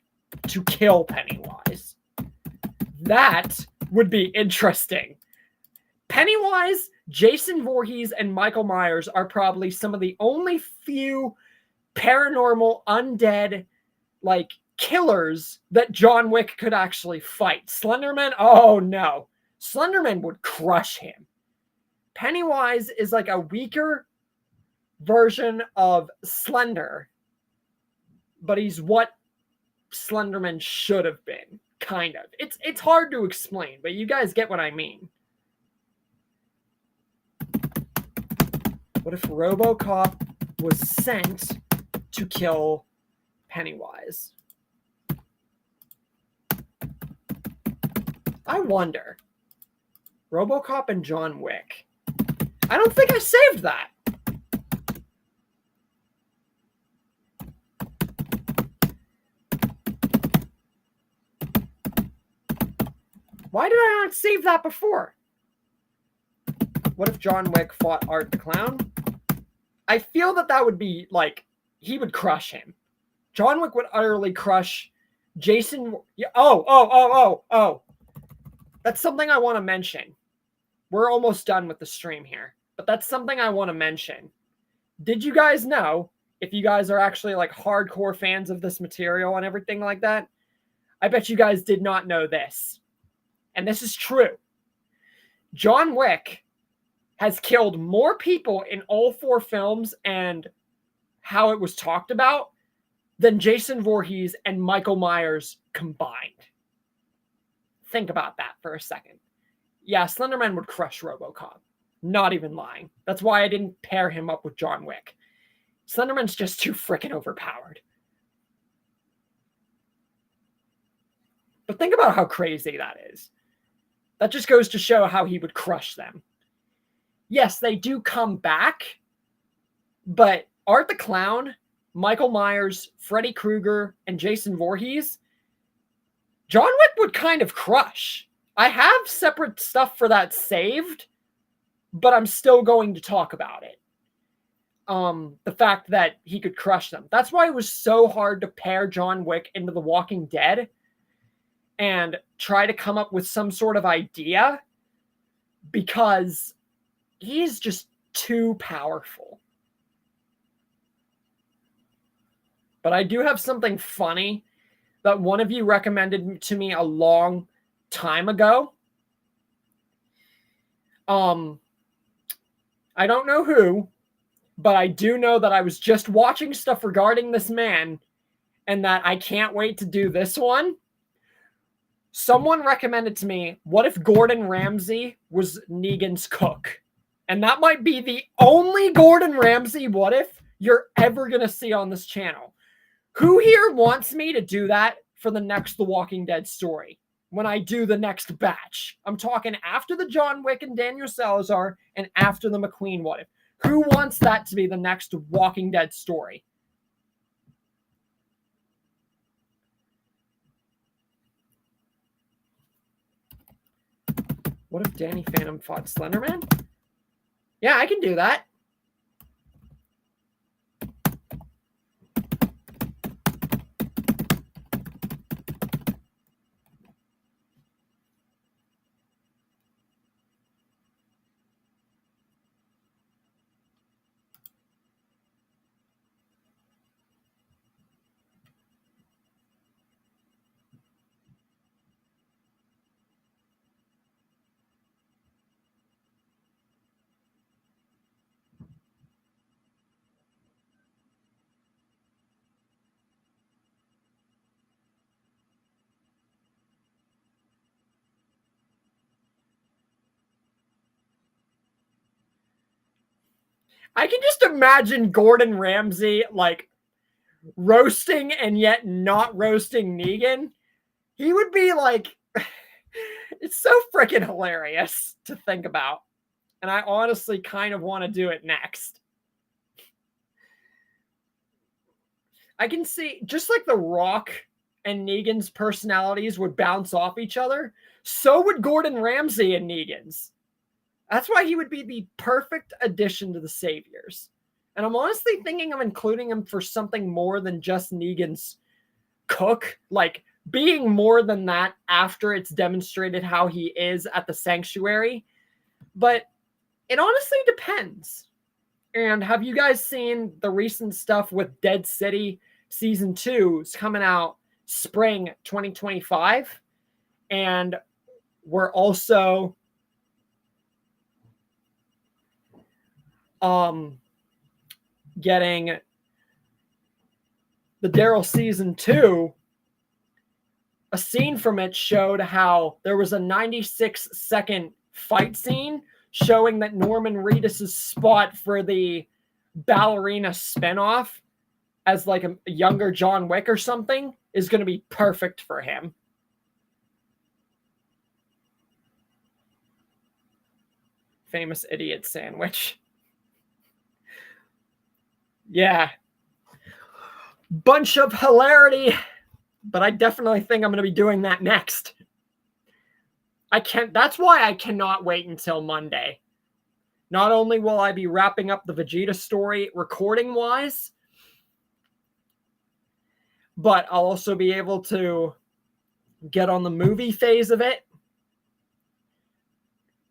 Speaker 1: to kill Pennywise? That would be interesting. Pennywise, Jason Voorhees, and Michael Myers are probably some of the only few paranormal, undead, like, killers that John Wick could actually fight. Slenderman? Oh, no. Slenderman would crush him. Pennywise is like a weaker version of Slender, but he's what Slenderman should have been. Kind of. It's hard to explain, but you guys get what I mean. What if RoboCop was sent to kill Pennywise? I wonder. RoboCop and John Wick. I don't think I saved that. Why did I not save that before? What if John Wick fought Art the Clown? I feel that would be like, he would crush him. John Wick would utterly crush Jason. Oh. That's something I want to mention. We're almost done with the stream here, but that's something I want to mention. Did you guys know, if you guys are actually like hardcore fans of this material and everything like that, I bet you guys did not know this. And this is true. John Wick has killed more people in all 4 films and how it was talked about than Jason Voorhees and Michael Myers combined. Think about that for a second. Yeah, Slenderman would crush RoboCop. Not even lying. That's why I didn't pair him up with John Wick. Slenderman's just too freaking overpowered. But think about how crazy that is. That just goes to show how he would crush them. Yes, they do come back, but Art the Clown, Michael Myers, Freddy Krueger, and Jason Voorhees, John Wick would kind of crush. I have separate stuff for that saved, but I'm still going to talk about it. The fact that he could crush them. That's why it was so hard to pair John Wick into The Walking Dead and try to come up with some sort of idea, because he's just too powerful. But I do have something funny that one of you recommended to me a long time ago. I don't know who, but I do know that I was just watching stuff regarding this man and that I can't wait to do this one. Someone recommended to me, what if Gordon Ramsay was Negan's cook? And that might be the only Gordon Ramsay what if you're ever going to see on this channel. Who here wants me to do that for the next The Walking Dead story? When I do the next batch. I'm talking after the John Wick and Daniel Salazar and after the McQueen what if. Who wants that to be the next Walking Dead story? What if Danny Phantom fought Slenderman? Yeah, I can do that. I can just imagine Gordon Ramsay like roasting and yet not roasting Negan. He would be like, it's so freaking hilarious to think about. And I honestly kind of want to do it next. I can see, just like The Rock and Negan's personalities would bounce off each other, so would Gordon Ramsay and Negan's. That's why he would be the perfect addition to the Saviors. And I'm honestly thinking of including him for something more than just Negan's cook. Like, being more than that after it's demonstrated how he is at the Sanctuary. But it honestly depends. And have you guys seen the recent stuff with Dead City Season 2 is coming out spring 2025? And we're also getting the Daryl Season 2. A scene from it showed how there was a 96-second fight scene showing that Norman Reedus' spot for the ballerina spinoff as like a younger John Wick or something is going to be perfect for him. Famous idiot sandwich. Yeah. Bunch of hilarity. But I definitely think I'm going to be doing that next. That's why I cannot wait until Monday. Not only will I be wrapping up the Vegeta story recording-wise, but I'll also be able to get on the movie phase of it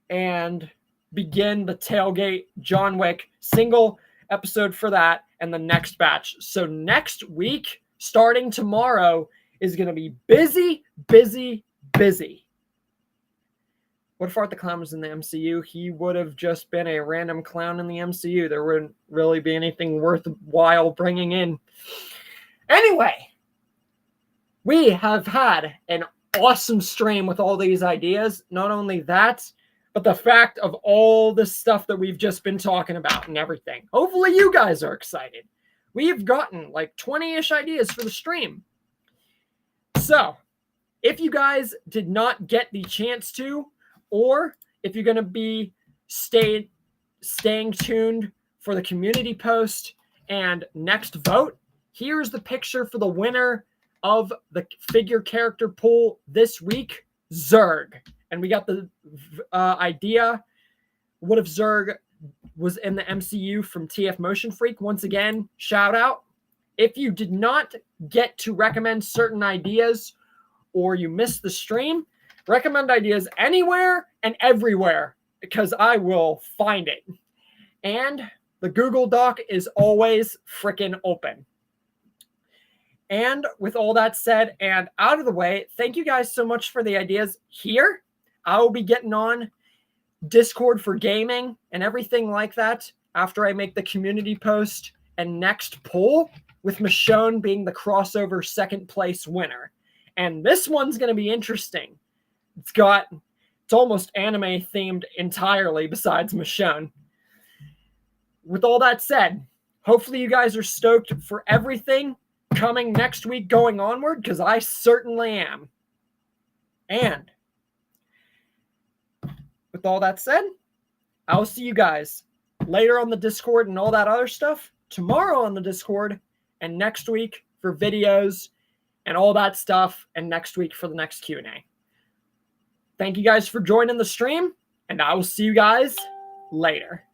Speaker 1: and begin the Tailgate John Wick single episode for that and the next batch. So next week, starting tomorrow, is going to be busy, busy, busy. What if Art the Clown was in the MCU? He would have just been a random clown in the MCU. There wouldn't really be anything worthwhile bringing in. Anyway, we have had an awesome stream with all these ideas. Not only that, but the fact of all the stuff that we've just been talking about and everything. Hopefully you guys are excited. We've gotten like 20-ish ideas for the stream. So, if you guys did not get the chance to, or if you're going to be staying tuned for the community post and next vote, here's the picture for the winner of the figure character pool this week, Zurg. And we got the idea, what if Zurg was in the MCU from TF Motion Freak? Once again, shout out. If you did not get to recommend certain ideas or you missed the stream, recommend ideas anywhere and everywhere because I will find it. And the Google Doc is always freaking open. And with all that said and out of the way, thank you guys so much for the ideas here. I will be getting on Discord for gaming and everything like that after I make the community post and next poll, with Michonne being the crossover second place winner. And this one's going to be interesting. It's almost anime themed entirely besides Michonne. With all that said, hopefully you guys are stoked for everything coming next week going onward, because I certainly am. And with all that said, I'll see you guys later on the Discord and all that other stuff, tomorrow on the Discord, and next week for videos and all that stuff, and next week for the next Q&A. Thank you guys for joining the stream, and I will see you guys later.